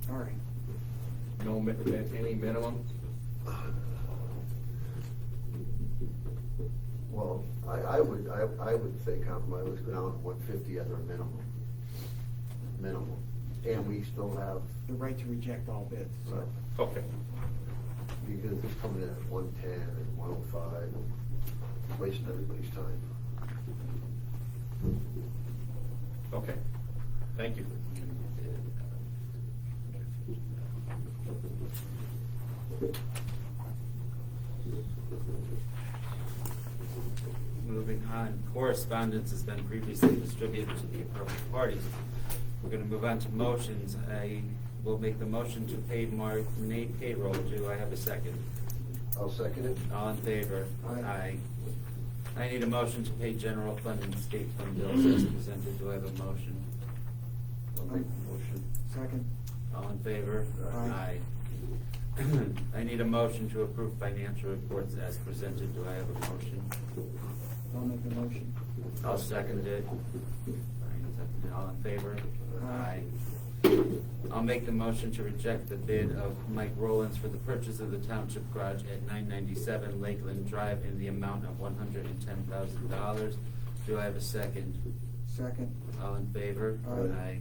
All right. No, any minimum? Well, I would say compromise, let's go down to 150 as our minimum. And we still have, The right to reject all bids, so. Okay. because it's coming in at 110 and 105, wasting everybody's time. Okay. Thank you. Moving on, correspondence has been previously distributed to the appropriate parties. We're gonna move on to motions. I will make the motion to pay Mark Nate payroll. Do I have a second? I'll second it. All in favor? Aye. I need a motion to pay general fund and state fund bills as presented. Do I have a motion? I'll make the motion. Second. All in favor? Aye. I need a motion to approve financial reports as presented. Do I have a motion? I'll make the motion. I'll second it. Brian seconded. All in favor? Aye. I'll make the motion to reject the bid of Mike Rollins for the purchase of the township garage at 997 Lakeland Drive in the amount of $110,000. Do I have a second? Second. All in favor? Aye.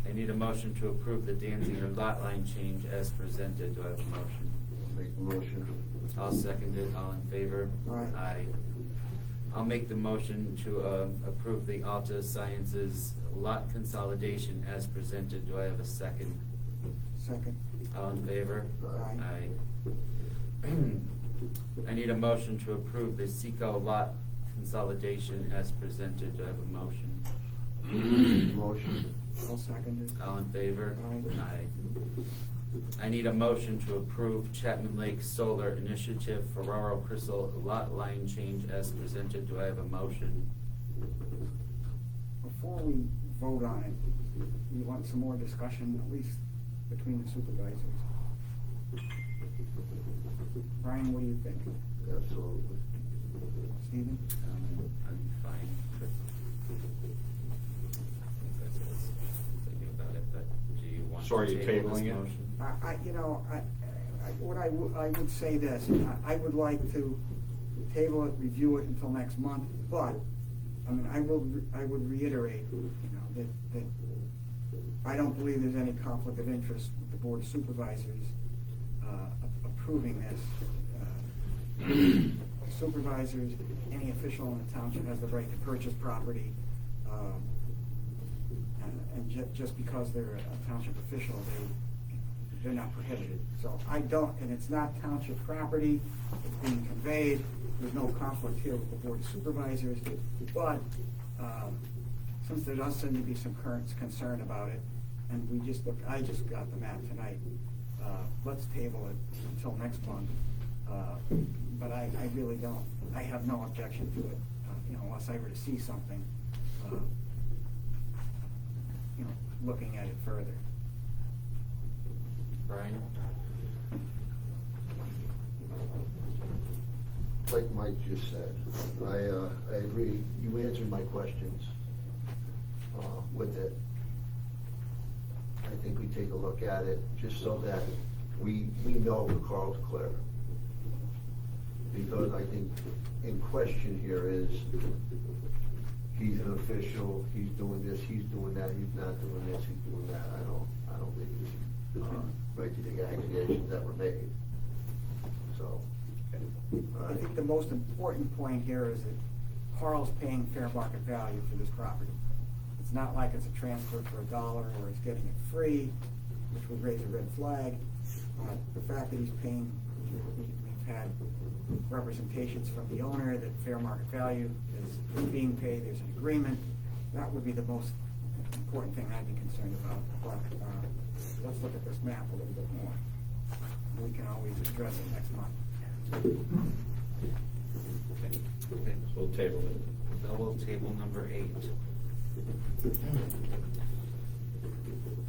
I need a motion to approve the Danziger lot line change as presented. Do I have a motion? Make the motion. I'll second it. All in favor? Aye. I'll make the motion to approve the Alta Sciences lot consolidation as presented. Do I have a second? Second. All in favor? Aye. Aye. I need a motion to approve the Seco lot consolidation as presented. Do I have a motion? Motion. I'll second it. All in favor? Aye. I need a motion to approve Chapman Lake Solar Initiative Ferraro Crystal lot line change as presented. Do I have a motion? Before we vote on it, you want some more discussion, at least between the supervisors? Brian, what do you think? Absolutely. Stephen? I'm fine. I think that's what I was thinking about it, but do you want So are to you table this tabling it? motion? I would say this, I would like to table it, review it until next month, but, I mean, I would reiterate, that I don't believe there's any conflict of interest with the Board of Supervisors, approving this. Supervisors, any official in the township has the right to purchase property, and just because they're a township official, they're not prohibited. So I don't, and it's not township property, it's being conveyed, there's no conflict here with the Board of Supervisors, but, since there does seem to be some current concern about it, and I just got the map tonight, let's table it until next month. But I really don't, I have no objection to it, unless I were to see something, looking at it further. Brian? Like Mike just said, I agree, you answered my questions with it. I think we take a look at it, just so that we know the Carl's clear. Because I think in question here is, he's an official, he's doing this, he's doing that, he's not doing this, he's doing that. I don't think right to the accusations that were made. So, I think the most important point here is that Carl's paying fair market value for this property. It's not like it's a transfer for $1 or he's getting it free, which would raise a red flag. The fact that he's paying, we've had representations from the owner that fair market value is being paid, there's an agreement. That would be the most important thing I'd be concerned about. But let's look at this map a little bit more. We can always address it next month. Okay. So we'll table it. So we'll table number 8.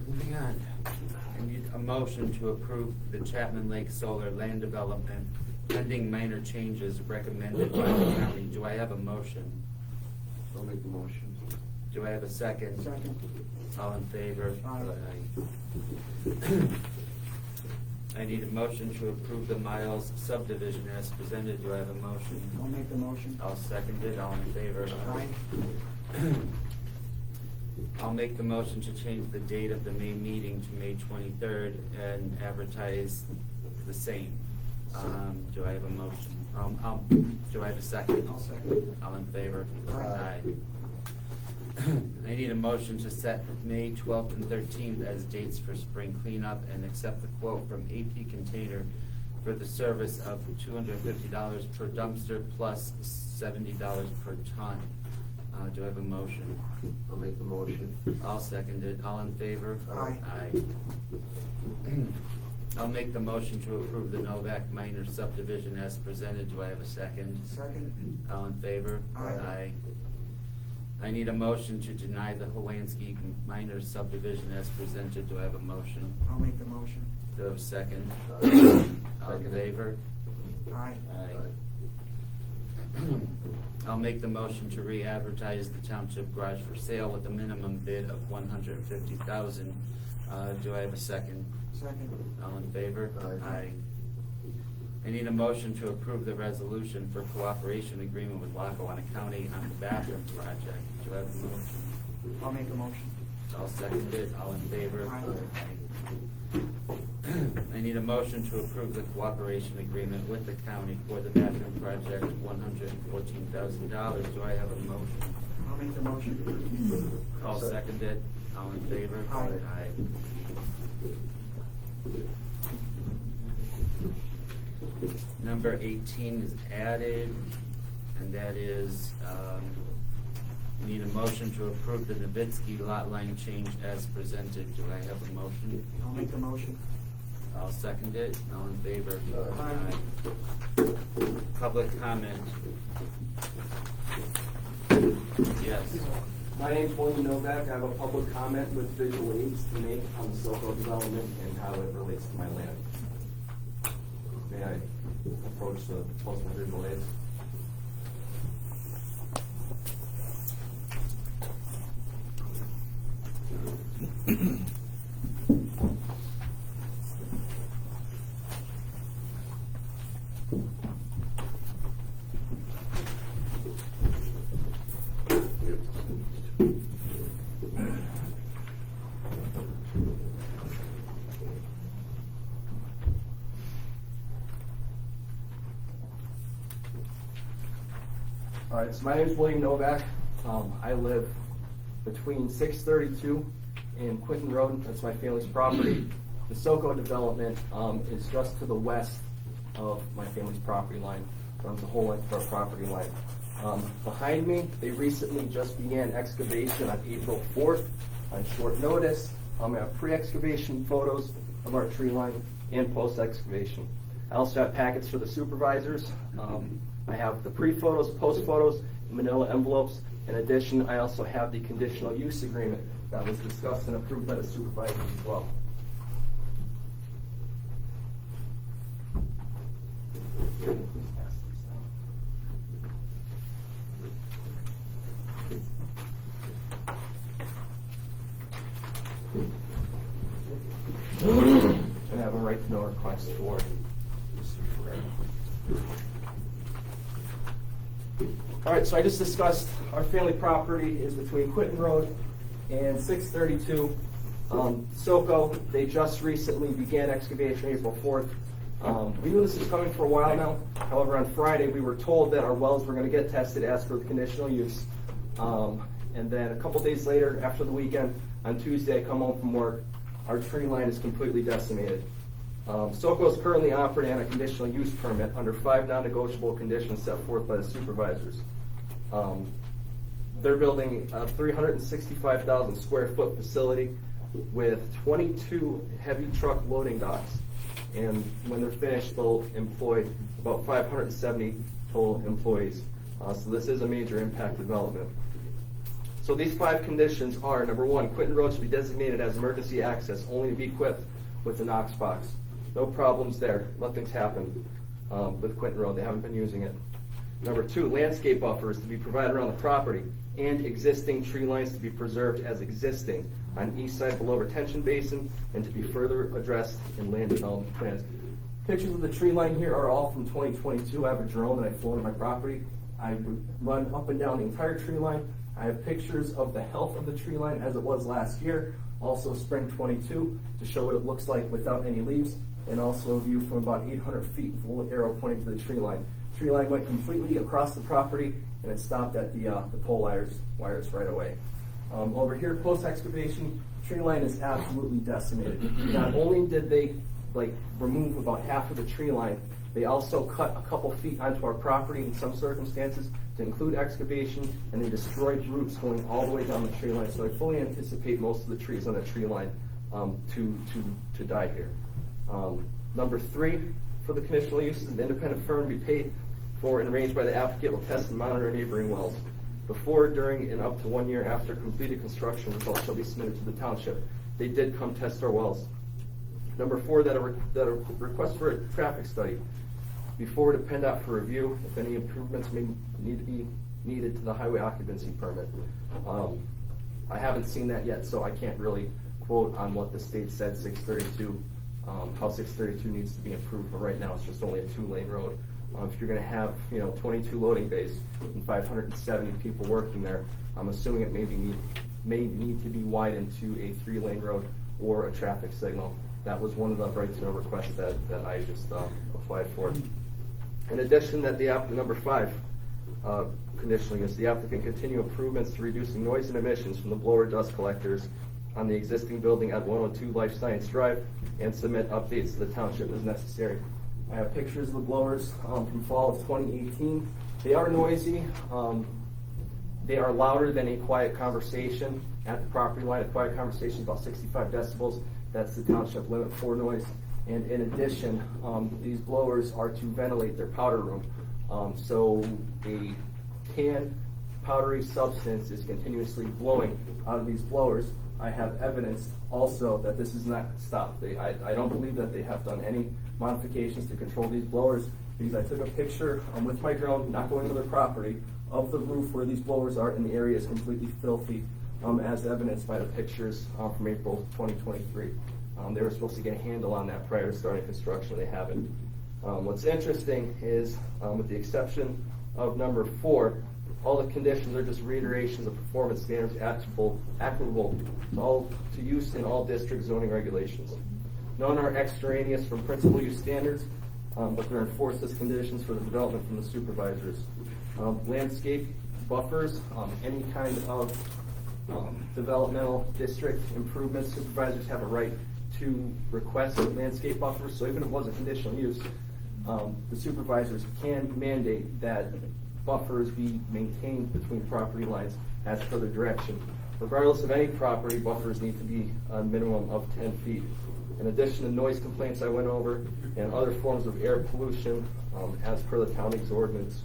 Moving on. I need a motion to approve the Chapman Lake Solar Land Development pending minor changes recommended by the county. Do I have a motion? I'll make the motion. Do I have a second? Second. All in favor? Aye. I need a motion to approve the Miles subdivision as presented. Do I have a motion? I'll make the motion. I'll second it. All in favor? Aye. I'll make the motion to change the date of the May meeting to May 23rd and advertise the same. Do I have a motion? Do I have a second? I'll second. All in favor? Aye. I need a motion to set May 12th and 13th as dates for spring cleanup and accept the quote from AP Container for the service of $250 per dumpster plus $70 per ton. Do I have a motion? I'll make the motion. I'll second it. All in favor? Aye. Aye. I'll make the motion to approve the Novak minor subdivision as presented. Do I have a second? Second. All in favor? Aye. I need a motion to deny the Holansky minor subdivision as presented. Do I have a motion? I'll make the motion. Do I have a second? All in favor? Aye. Aye. I'll make the motion to re-advertise the township garage for sale with a minimum bid of $150,000. Do I have a second? Second. All in favor? Aye. I need a motion to approve the resolution for cooperation agreement with Lackawanna County on the bathroom project. Do I have a motion? I'll make a motion. I'll second it. All in favor? Aye. I need a motion to approve the cooperation agreement with the county for the bathroom project, $114,000. Do I have a motion? I'll make the motion. I'll second it. All in favor? Aye. Number 18 is added, and that is, need a motion to approve the Novitsky lot line change as presented. Do I have a motion? I'll make the motion. I'll second it. All in favor? Aye. Public comment. Yes. My name's William Novak. I have a public comment with visual aids to make on the Silco development and how it relates to my land. May I approach the post with visual aids? All right, so my name is William Novak. I live between 632 and Quinton Road. That's my family's property. The Silco development is just to the west of my family's property line. Runs the whole length of our property line. Behind me, they recently just began excavation on April 4th on short notice. I have pre-excavation photos of our tree line and post-excavation. I also have packets for the supervisors. I have the pre-photos, post-photos, manila envelopes. In addition, I also have the conditional use agreement that was discussed and approved by the supervisors as well. And I have a right to know request for Mr. Ferrer. All right, so I just discussed our family property is between Quinton Road and 632 SoCo, they just recently began excavation April 4th. We knew this was coming for a while now. However, on Friday, we were told that our wells were going to get tested as per the conditional use. And then a couple days later, after the weekend, on Tuesday, I come home from work, our tree line is completely decimated. SoCo is currently operating on a conditional use permit under 5 non-negotiable conditions set forth by the supervisors. They're building a 365,000 square foot facility with 22 heavy truck loading docks. And when they're finished, they'll employ about 570 total employees. So this is a major impact development. So these 5 conditions are, number 1, Quinton Road should be designated as emergency access, only to be equipped with the Knox box. No problems there. Nothing's happened with Quinton Road. They haven't been using it. Number 2, landscape buffers to be provided around the property and existing tree lines to be preserved as existing on east side below retention basin and to be further addressed in land development plans. Pictures of the tree line here are all from 2022. I have a drone that I flew on my property. I run up and down the entire tree line. I have pictures of the health of the tree line as it was last year, also spring 22 to show what it looks like without any leaves, and also a view from about 800 feet with a little arrow pointing to the tree line. Tree line went completely across the property and it stopped at the pole wires right away. Over here, post-excavation, tree line is absolutely decimated. Not only did they remove about half of the tree line, they also cut a couple feet onto our property in some circumstances to include excavation, and they destroyed roots going all the way down the tree line. So I fully anticipate most of the trees on the tree line to die here. Number 3, for the conditional uses, an independent firm be paid for and arranged by the applicant will test and monitor neighboring wells. Before, during, and up to 1 year after completed construction, results shall be submitted to the township. They did come test our wells. Number 4, that a request for a traffic study be forwarded to PennDOT for review if any improvements may need to be needed to the highway occupancy permit. I haven't seen that yet, so I can't really quote on what the state said 632, how 632 needs to be improved, but right now it's just only a 2-lane road. If you're going to have 22 loading bays and 570 people working there, I'm assuming it may need to be widened to a 3-lane road or a traffic signal. That was one of the right to know requests that I just applied for. In addition, that the applicant, number 5, conditionally, is the applicant continue improvements to reducing noise and emissions from the blower dust collectors on the existing building at 102 Life Science Drive and submit updates to the township as necessary. I have pictures of the blowers from fall of 2018. They are noisy. They are louder than a quiet conversation at the property line. A quiet conversation is about 65 decibels. That's the township limit for noise. And in addition, these blowers are to ventilate their powder room. So a tan powdery substance is continuously blowing out of these blowers. I have evidence also that this is not stopped. I don't believe that they have done any modifications to control these blowers, because I took a picture with my drone, not going to their property, of the roof where these blowers are, and the area is completely filthy, as evidenced by the pictures from April 2023. They were supposed to get a handle on that prior to starting construction. They haven't. What's interesting is, with the exception of number 4, all the conditions are just reiterations of performance standards applicable to use in all district zoning regulations. None are extraneous from principal use standards, but they're enforced as conditions for the development from the supervisors. Landscape buffers, any kind of developmental district improvements, supervisors have a right to request landscape buffers. So even if it was a conditional use, the supervisors can mandate that buffers be maintained between property lines as per the direction. Regardless of any property, buffers need to be a minimum of 10 feet. In addition to noise complaints I went over and other forms of air pollution, as per the county's ordinance,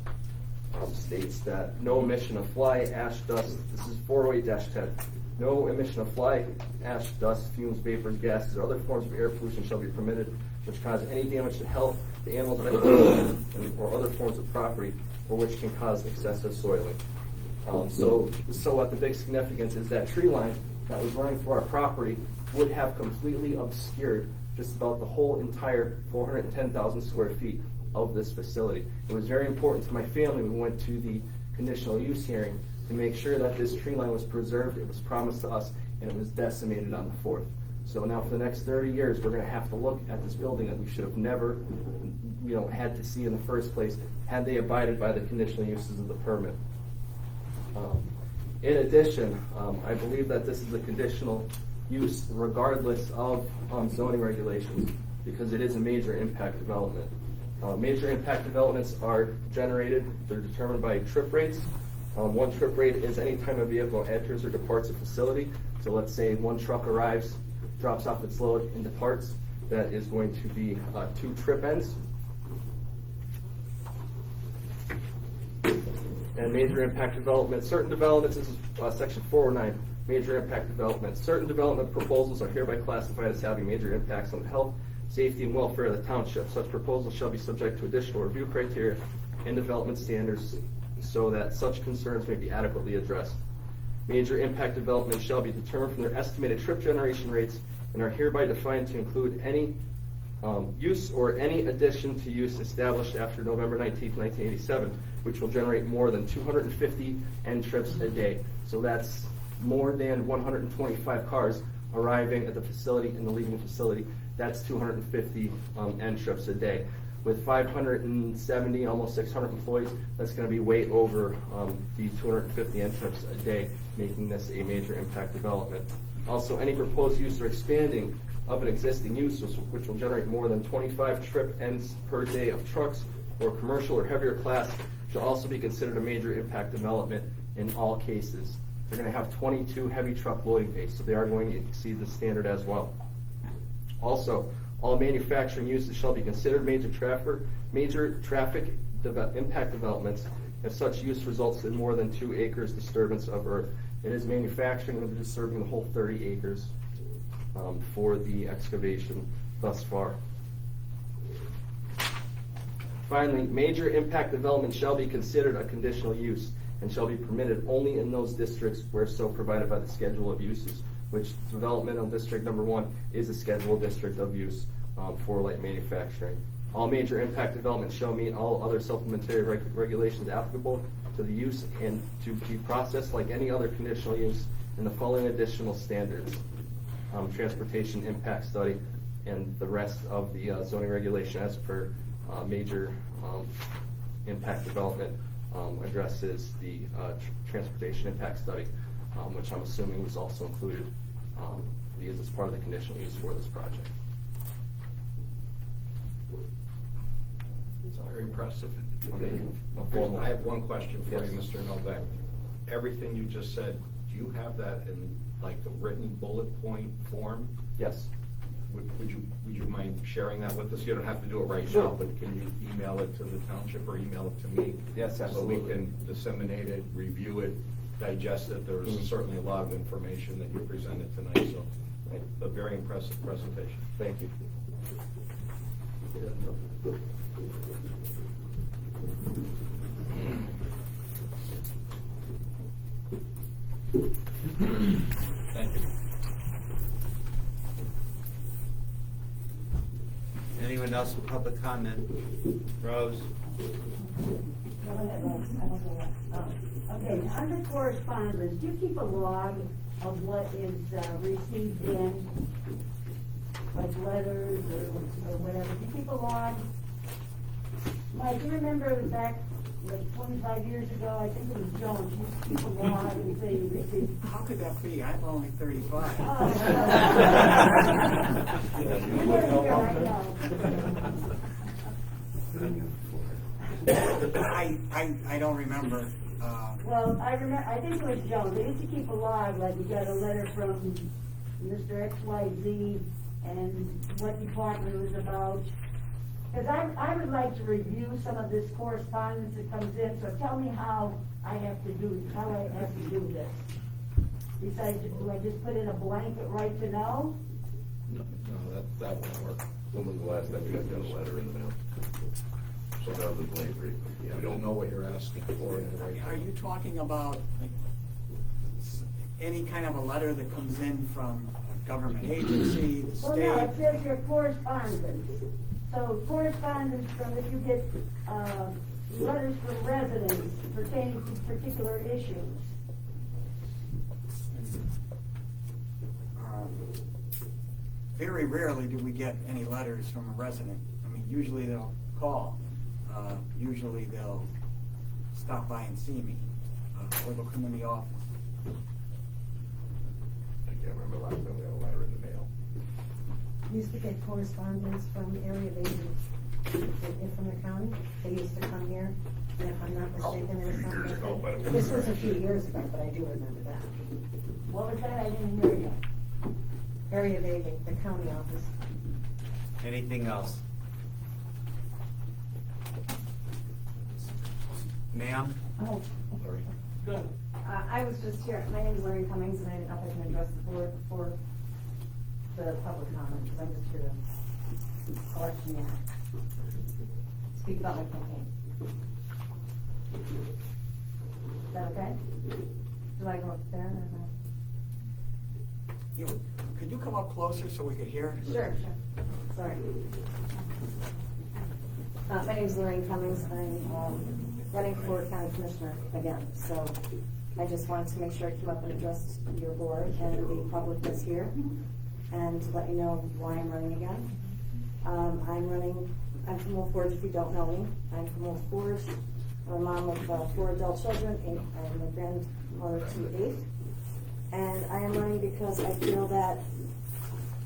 states that no emission of fly, ash, dust, this is 408-10, no emission of fly, ash, dust, fumes, vapors, gases, or other forms of air pollution shall be permitted which cause any damage to health, to animals, or other forms of property, or which can cause excessive soiling. So what the big significance is that tree line that was running through our property would have completely obscured just about the whole entire 410,000 square feet of this facility. It was very important to my family when we went to the conditional use hearing to make sure that this tree line was preserved. It was promised to us, and it was decimated on the 4th. So now for the next 30 years, we're gonna have to look at this building that we should have never, had to see in the first place, had they abided by the conditional uses of the permit. In addition, I believe that this is a conditional use regardless of zoning regulations, because it is a major impact development. Major impact developments are generated, they're determined by trip rates. One trip rate is any time a vehicle enters or departs a facility. So let's say one truck arrives, drops off its load and departs, that is going to be 2 trip ends. And major impact development, certain developments, this is section 409, major impact development. Certain development proposals are hereby classified as having major impacts on the health, safety, and welfare of the township. Such proposals shall be subject to additional review criteria and development standards so that such concerns may be adequately addressed. Major impact developments shall be determined from their estimated trip generation rates and are hereby defined to include any use or any addition to use established after November 19th, 1987, which will generate more than 250 end trips a day. So that's more than 125 cars arriving at the facility and the leaving facility. That's 250 end trips a day. With 570, almost 600 employees, that's going to be way over the 250 end trips a day, making this a major impact development. Also, any proposed use or expanding of an existing use which will generate more than 25 trip ends per day of trucks or commercial or heavier class shall also be considered a major impact development in all cases. They're going to have 22 heavy truck loading bays, so they are going to exceed the standard as well. Also, all manufacturing uses shall be considered major traffic impact developments if such use results in more than 2 acres disturbance of earth. It is manufacturing and disturbing the whole 30 acres for the excavation thus far. Finally, major impact development shall be considered a conditional use and shall be permitted only in those districts where so provided by the schedule of uses, which developmental district number 1 is a scheduled district of use for light manufacturing. All major impact developments shall meet all other supplementary regulations applicable to the use and to be processed like any other conditional use in the following additional standards. Transportation impact study and the rest of the zoning regulation as per major impact development addresses the transportation impact study, which I'm assuming was also included because it's part of the conditional use for this project. It's very impressive. Formal. I have one question for Yes. you, Mr. Novak. Everything you just said, do you have that in like a written bullet point form? Yes. Would you mind sharing that with us? You don't have to do it right Sure. now, but can you email it to the township or email it to me? Yes, So absolutely. we can disseminate it, review it, digest it. There's Mhm. certainly a lot of information that you presented tonight, so a very impressive presentation. Thank you. Thank you. Anyone else with public comment? Rose? Go ahead, Rose. I don't know what. Okay, under correspondence, do you keep a log of what is received in, like letters or whatever? Do you keep a log? Mike, do you remember back like 25 years ago, I think it was Jones, you used to keep a log and say you received. How could that be? I'm only 35. Oh, I don't remember. Well, I remember, I think it was Jones, they used to keep a log, like you got a letter from Mr. XYZ and what department it was about. Because I would like to review some of this correspondence that comes in, so tell me how I have to do this. Besides, do I just put in a blanket right to know? No, that won't work. When was the last time you guys got a letter in the mail? So that was a blank rate. I don't know what you're asking for. Are you talking about like any kind of a letter that comes in from a government agency, the Well, no, it state? says your correspondence. So correspondence from, if you get, letters from residents pertaining to particular issues. very rarely do we get any letters from a resident. I mean, usually they'll call, usually they'll stop by and see me, or they'll come in the office. I can't remember the last time we had a letter in the mail. Used to get correspondence from area of agents from the county. They used to come here, and if I'm not mistaken, there was Years something. ago, but it was- This was a few years ago, but I do remember that. What was that? I didn't hear you. Area of aging, the county office. Anything else? Ma'am? Oh, Good. I was just here, my name is Larry Cummings, and I didn't know if I can address the board before the public comment, because I'm just here to election year. Speak about my campaign. Is that okay? Do I go up there or not? Could you come up closer so we could hear? Sure. Sorry. My name is Lorraine Cummings. I'm running for county commissioner again. So I just wanted to make sure I came up and addressed your board and the public that's here, and to let you know why I'm running again. I'm from Wolf Forge, if you don't know me. I'm from Wolf Forge. I'm a mom of 4 adult children, and I'm a grandmother to 8. And I am running because I feel that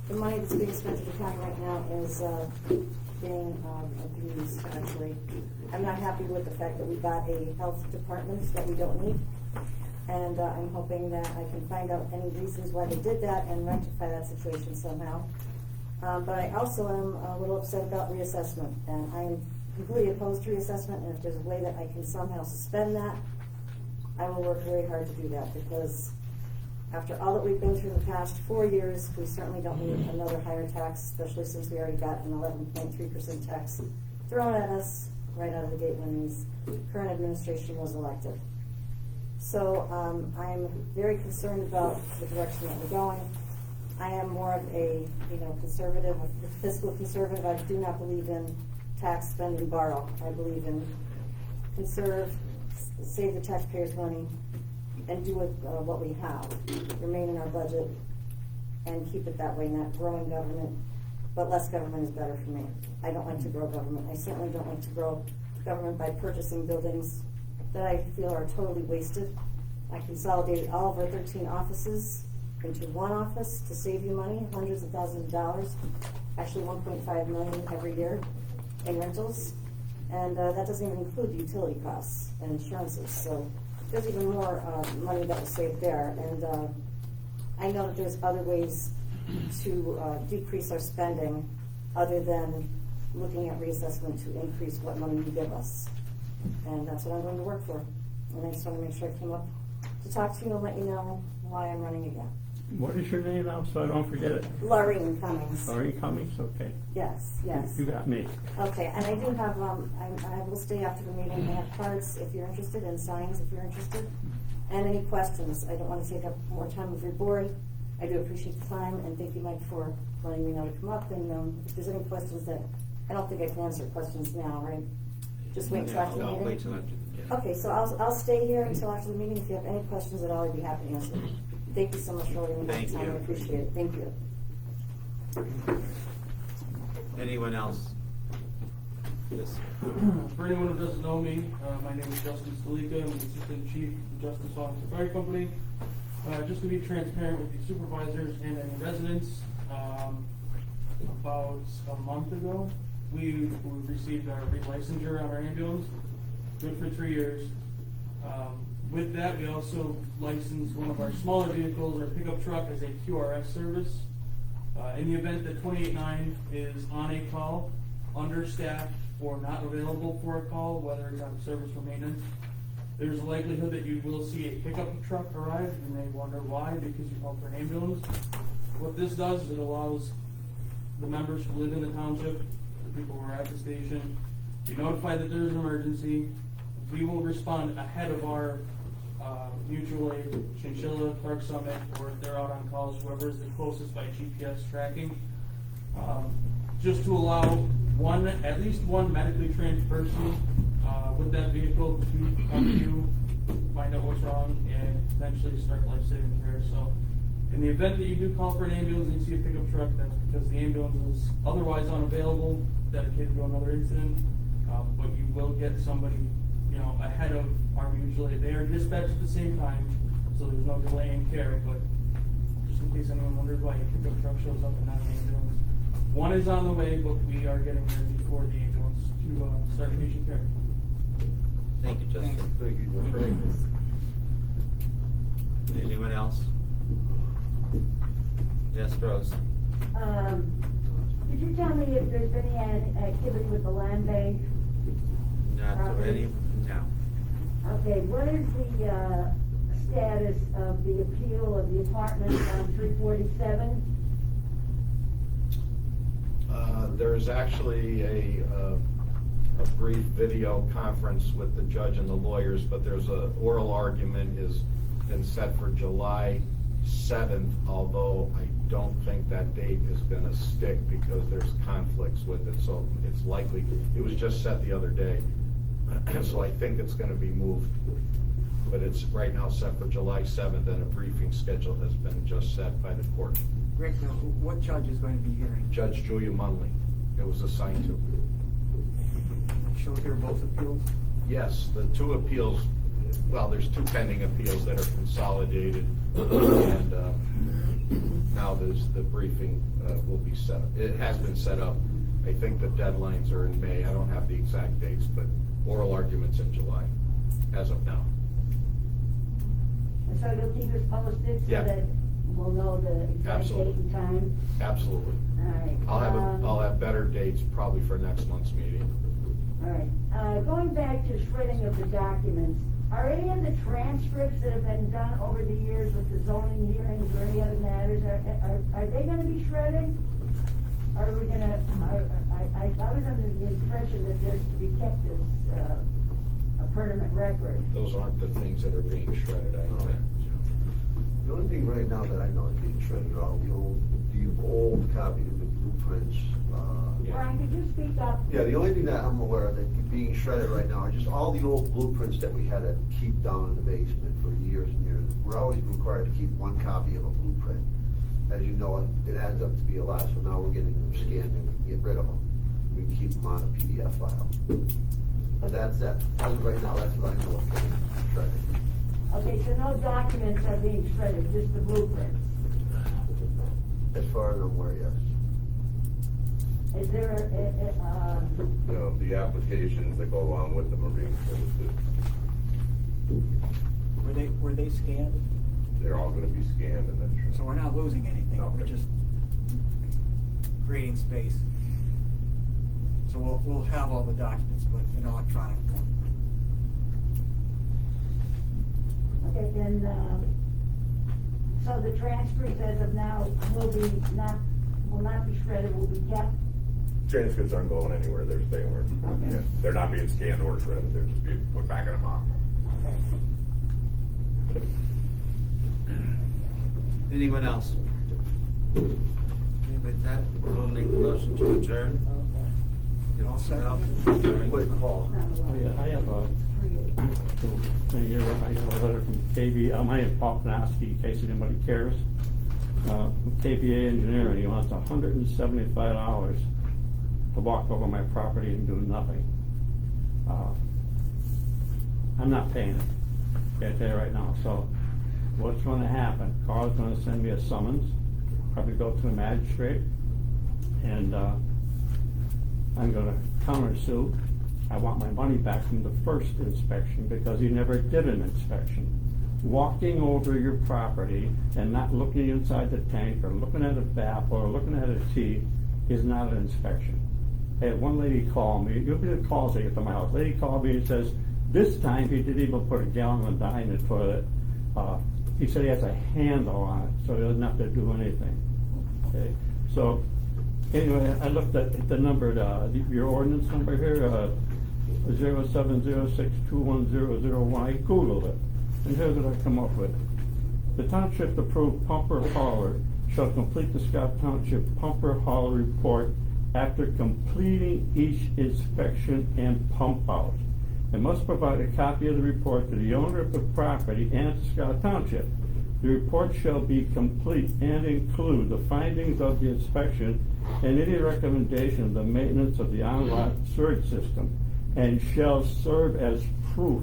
the money that's being spent in the county right now is being abused, actually. I'm not happy with the fact that we got a health department that we don't need. And I'm hoping that I can find out any reasons why they did that and rectify that situation somehow. But I also am a little upset about reassessment. And I am completely opposed to reassessment, and if there's a way that I can somehow suspend that, I will work very hard to do that, because after all that we've been through the past 4 years, we certainly don't need another higher tax, especially since we already got an 11.3% tax thrown at us right out of the gate when this current administration was elected. So I'm very concerned about the direction that we're going. I am more of a conservative, a fiscal conservative. I do not believe in tax, spend, and borrow. I believe in conserve, save the taxpayers' money, and do with what we have, remain in our budget, and keep it that way, not growing government, but less government is better for me. I don't like to grow government. I certainly don't like to grow government by purchasing buildings that I feel are totally wasted. I consolidated all of our 13 offices into one office to save you money, hundreds of thousands of dollars, actually 1.5 million every year in rentals, and that doesn't even include the utility costs and insurances. So there's even more money that was saved there. And I know that there's other ways to decrease our spending other than looking at reassessment to increase what money you give us. And that's what I'm going to work for. And I just want to make sure I came up to talk to you and let you know why I'm running again. What is your name now, so I don't forget it? Laureen Cummings. Laureen Cummings, okay. Yes, yes. You got me. Okay, and I do have, I will stay after the meeting. I have cards if you're interested, and signs if you're interested. And any questions. I don't want to take up more time with your board. I do appreciate the time, and thank you, Mike, for letting me know to come up. And if there's any questions that, I don't think I can answer questions now, right? Just wait until after the meeting? Wait till after, yeah. Okay, so I'll stay here until after the meeting. If you have any questions at all, I'd be happy to answer. Thank you so much for letting me Thank know. I you. appreciate it. Thank you. Anyone else? Yes. For anyone who doesn't know me, my name is Justin Stalika. I'm the Assistant Chief of the Justice Office Fire Company. Just to be transparent with the supervisors and any residents, about a month ago, we received our relicensure on our ambulance, good for 3 years. With that, we also licensed one of our smaller vehicles, our pickup truck, as a QRS service. In the event that 289 is on a call, understaffed, or not available for a call, whether it's on service or maintenance, there's a likelihood that you will see a pickup truck arrive. You may wonder why, because you called for an ambulance. What this does is it allows the members who live in the township, the people who are at the station, be notified that there's an emergency. We will respond ahead of our mutual aid, Chinchilla, Clark Summit, or if they're out on calls, whoever is the closest by GPS tracking, just to allow at least one medically trained person with that vehicle to come to you, find out what's wrong, and eventually start life-saving care. So In the event that you do call for an ambulance and you see a pickup truck, that's because the ambulance is otherwise unavailable, dedicated to another incident. But you will get somebody, you know, ahead of usually they are dispatched at the same time, so there's no delay in care. But just in case anyone wonders why a pickup truck shows up and not an ambulance, one is on the way, but we are getting there before the ambulance to start patient care. Thank you, Justin. Thank you. Anyone else? Yes, Rose. Could you tell me if there's been any activity with the land bank? Not to any, no. Okay, what is the status of the appeal of the apartments on 347? There's actually a brief video conference with the judge and the lawyers, but there's a oral argument is been set for July 7th, although I don't think that date is gonna stick because there's conflicts with it, so it's likely, it was just set the other day. So I think it's gonna be moved, but it's right now set for July 7th, and a briefing schedule has been just set by the court. Rick, now, what judge is going to be hearing? Judge Julia Munley, it was assigned to. She'll hear both appeals? Yes, the two appeals, well, there's two pending appeals that are consolidated, and now there's the briefing will be set up. It has been set up. I think the deadlines are in May. I don't have the exact dates, but oral arguments in July, as of now. And so you'll keep us posted so Yeah. that we'll know the exact date Absolutely. and time? Absolutely. All right. I'll have better dates probably for next month's meeting. All right. Going back to shredding of the documents, are any of the transcripts that have been done over the years with the zoning hearings or any other matters, are they gonna be shredded? Are we gonna, I was under the impression that there's to be kept as a permanent record. Those aren't the things that are being shredded, I know that. The only thing right now that I know is being shredded are all the old copies of the blueprints. Brian, could you speak up? Yeah, the only thing that I'm aware of that being shredded right now are just all the old blueprints that we had to keep down in the basement for years and years. We're always required to keep one copy of a blueprint. As you know, it adds up to be a lot, so now we're getting them scanned and we can get rid of them. We can keep them on a PDF file. But that's that. As of right now, that's what I know of getting shredded. Okay, so no documents are being shredded, just the blueprints. As far as I'm aware, yes. Is there You know, the applications that go along with them are being posted. Were they scanned? They're all gonna be scanned and then. So we're not losing anything, we're Okay. just creating space. So we'll have all the documents, but in electronic form. Okay, then, so the transcripts as of now will not be shredded, will be kept? Transcripts aren't going anywhere, they're staying where, Okay. yeah, they're not being scanned or shredded, they're just being put back in a box. Anyone else? Okay, with that, we'll make a motion to adjourn. You all set? Quick call. Oh, yeah, I have a letter from KB, my name is Paul Knosky, in case anybody cares. KPA engineering, he wants $175 to walk over my property and do nothing. I'm not paying it, I tell you right now, so what's gonna happen? Carl's gonna send me a summons, probably go to the magistrate, and, I'm gonna countersue. I want my money back from the first inspection because he never did an inspection. Walking over your property and not looking inside the tank or looking at a valve or looking at a T is not an inspection. I had one lady call me, you'll get calls I get to my house. Lady called me and says, this time he didn't even put a gallon of dye in the toilet. He said he has a handle on it, so he doesn't have to do anything. Okay, so anyway, I looked at the number, your ordinance number here, 0706210001. I Googled it, and here's what I come up with. The township approved pumper hauler shall complete the Scott Township pumper hauler report after completing each inspection and pump out. It must provide a copy of the report to the owner of the property and to Scott Township. The report shall be complete and include the findings of the inspection and any recommendation of the maintenance of the on-lot sewage system, and shall serve as proof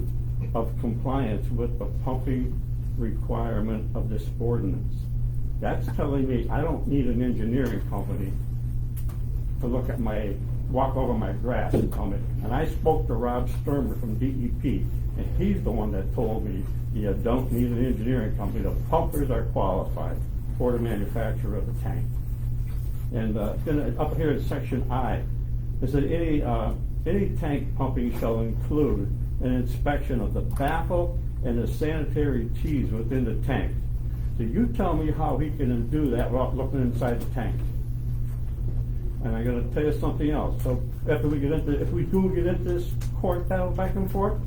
of compliance with the pumping requirement of this ordinance. That's telling me I don't need an engineering company to walk over my grass and tell me. And I spoke to Rob Sturmer from DEP, and he's the one that told me you don't need an engineering company. The pumpers are qualified for the manufacture of the tank. And then up here in section I, it said any tank pumping shall include an inspection of the baffle and the sanitary tees within the tank. So you tell me how he can do that without looking inside the tank. And I'm going to tell you something else. So if we do get into this court battle back and forth,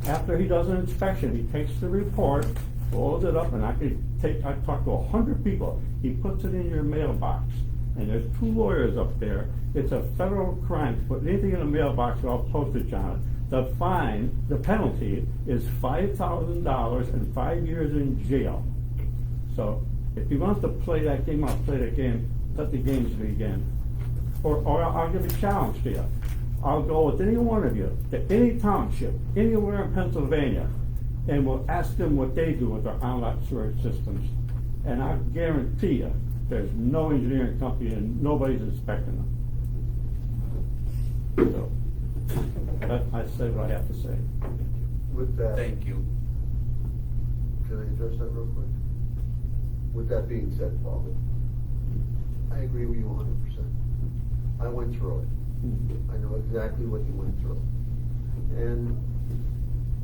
after he does an inspection, he takes the report, folds it up, and I talked to 100 people. He puts it in your mailbox, and there's 2 lawyers up there. It's a federal crime to put anything in a mailbox without postage on it. The fine, the penalty, is $5,000 and 5 years in jail. So if he wants to play that game, I'll play that game. Let the games begin. Or I'll give a challenge to you. I'll go with any one of you to any township, anywhere in Pennsylvania, and we'll ask them what they do with their on-lot sewage systems. And I guarantee you, there's no engineering company and nobody's inspecting them. So, I said what I have to say. With that. Thank you. Can I address that real quick? With that being said, Paul, I agree with you 100%. I went through it. I know exactly what you went through. And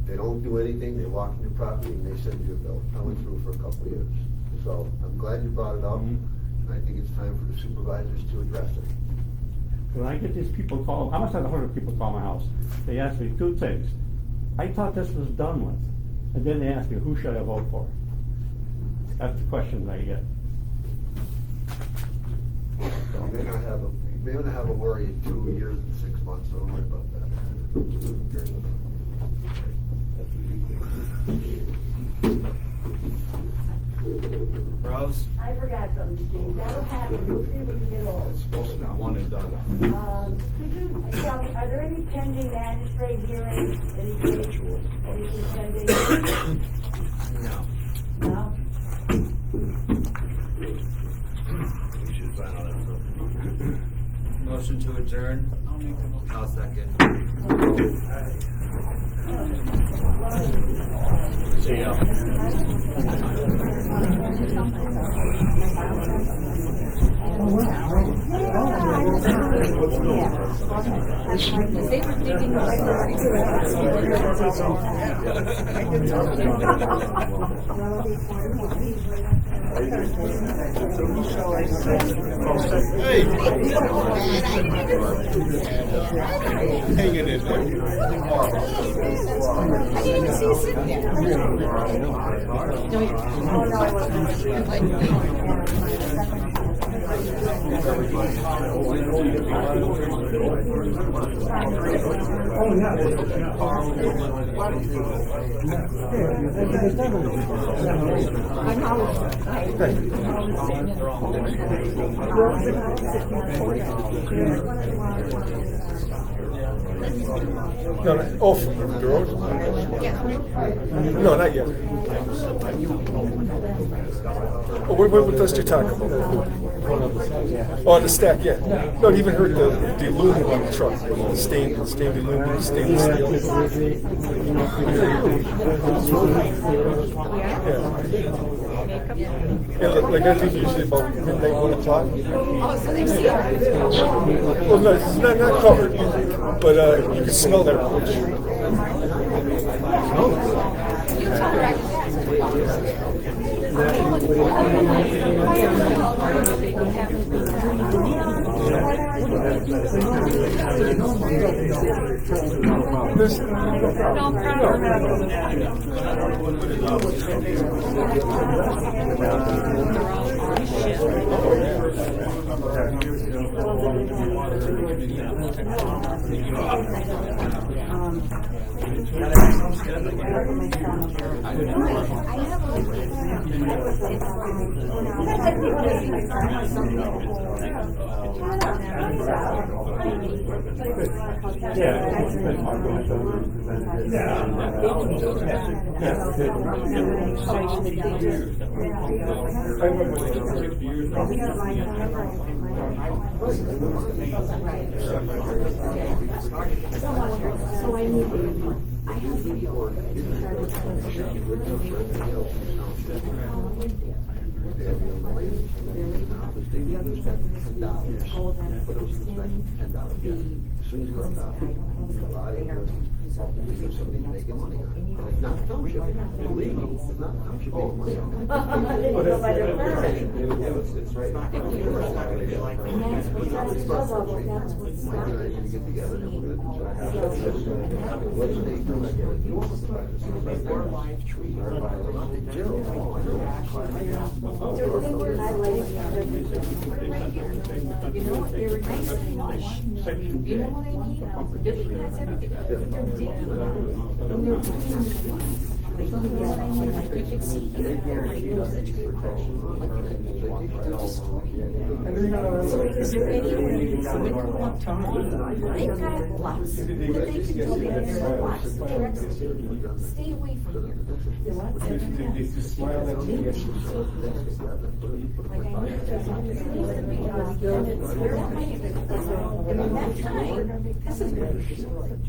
they don't do anything, they walk in your property and they send you a bill. I went through it for a couple of years. So I'm glad you brought it up, and I think it's time for the supervisors to address it. When I get these people call, I must have 100 people call my house. They ask me 2 things. I thought this was done with. And then they ask me, who should I vote for? That's the questions I get. You may not have a worry in 2 years and 6 months, so don't worry about that. Rose? I forgot something, Steve. That'll happen. You'll see when you get old. It's supposed to be one and done. Could you tell me, are there any pending magistrate hearings? Anything pending? No. No? We should plan on it. Motion to adjourn? I'll make the motion. I'll second. See ya. They were digging Hanging in there. I didn't even see you sitting there. Oh, no, I No, no, off the road? No, not yet. Oh, what dust you talking about? Oh, the stack, yeah. No, I even heard the aluminum on the truck, the stained aluminum, stainless steel. Yeah, like I think usually about midnight, 1 o'clock. Oh, so they see it. Well, no, it's not covered, but you can smell that approach. Is there any way that somebody can walk to me? They've got lots, but they can tell me that there are lots there. Stay away from here.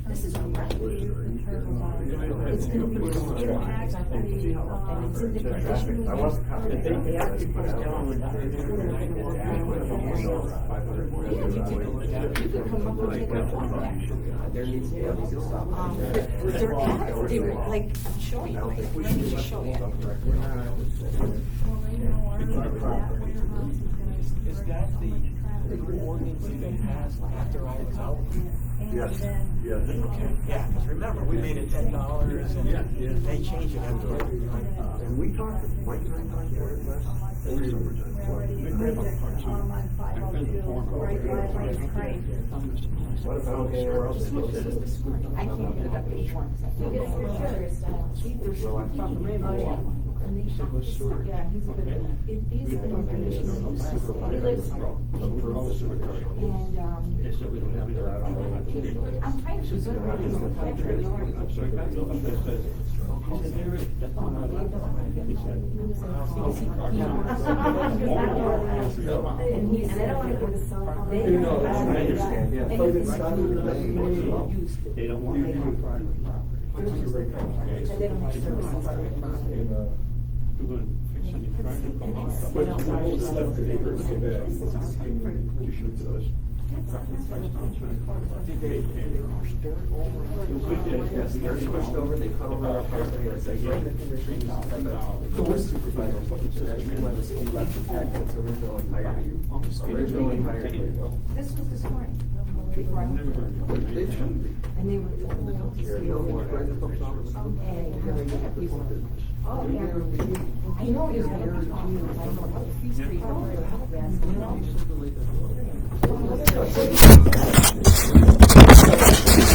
This is right. It's going to be impact it's in the condition. I wasn't confident. They actually put it down. You could come up and take a photo, actually. There needs to be they're at, they were like, I'm showing you, let me just show you. Is that the ordinance even passed after I was out? Yes, yes. Okay, yeah, because remember, we made it $10 and they changed it after I was out. And we talked, Mike and I talked about it last time. What about anywhere else? I can't get it up page one. Well, I thought the main one. Yeah, he's a bit, he's been in condition. He lives here. And, I'm trying to go and he said, I don't want to go to some. I understand, yeah. They don't want you to. They're switched over, they cut over our property, it's like, the board supervisor, that's why the city left the tax that's originally hired. This was this morning. Before I went to work. They shouldn't be. And they were told to see. Oh, yeah. I know you're going to talk, I know about the fee street. Yes, you know.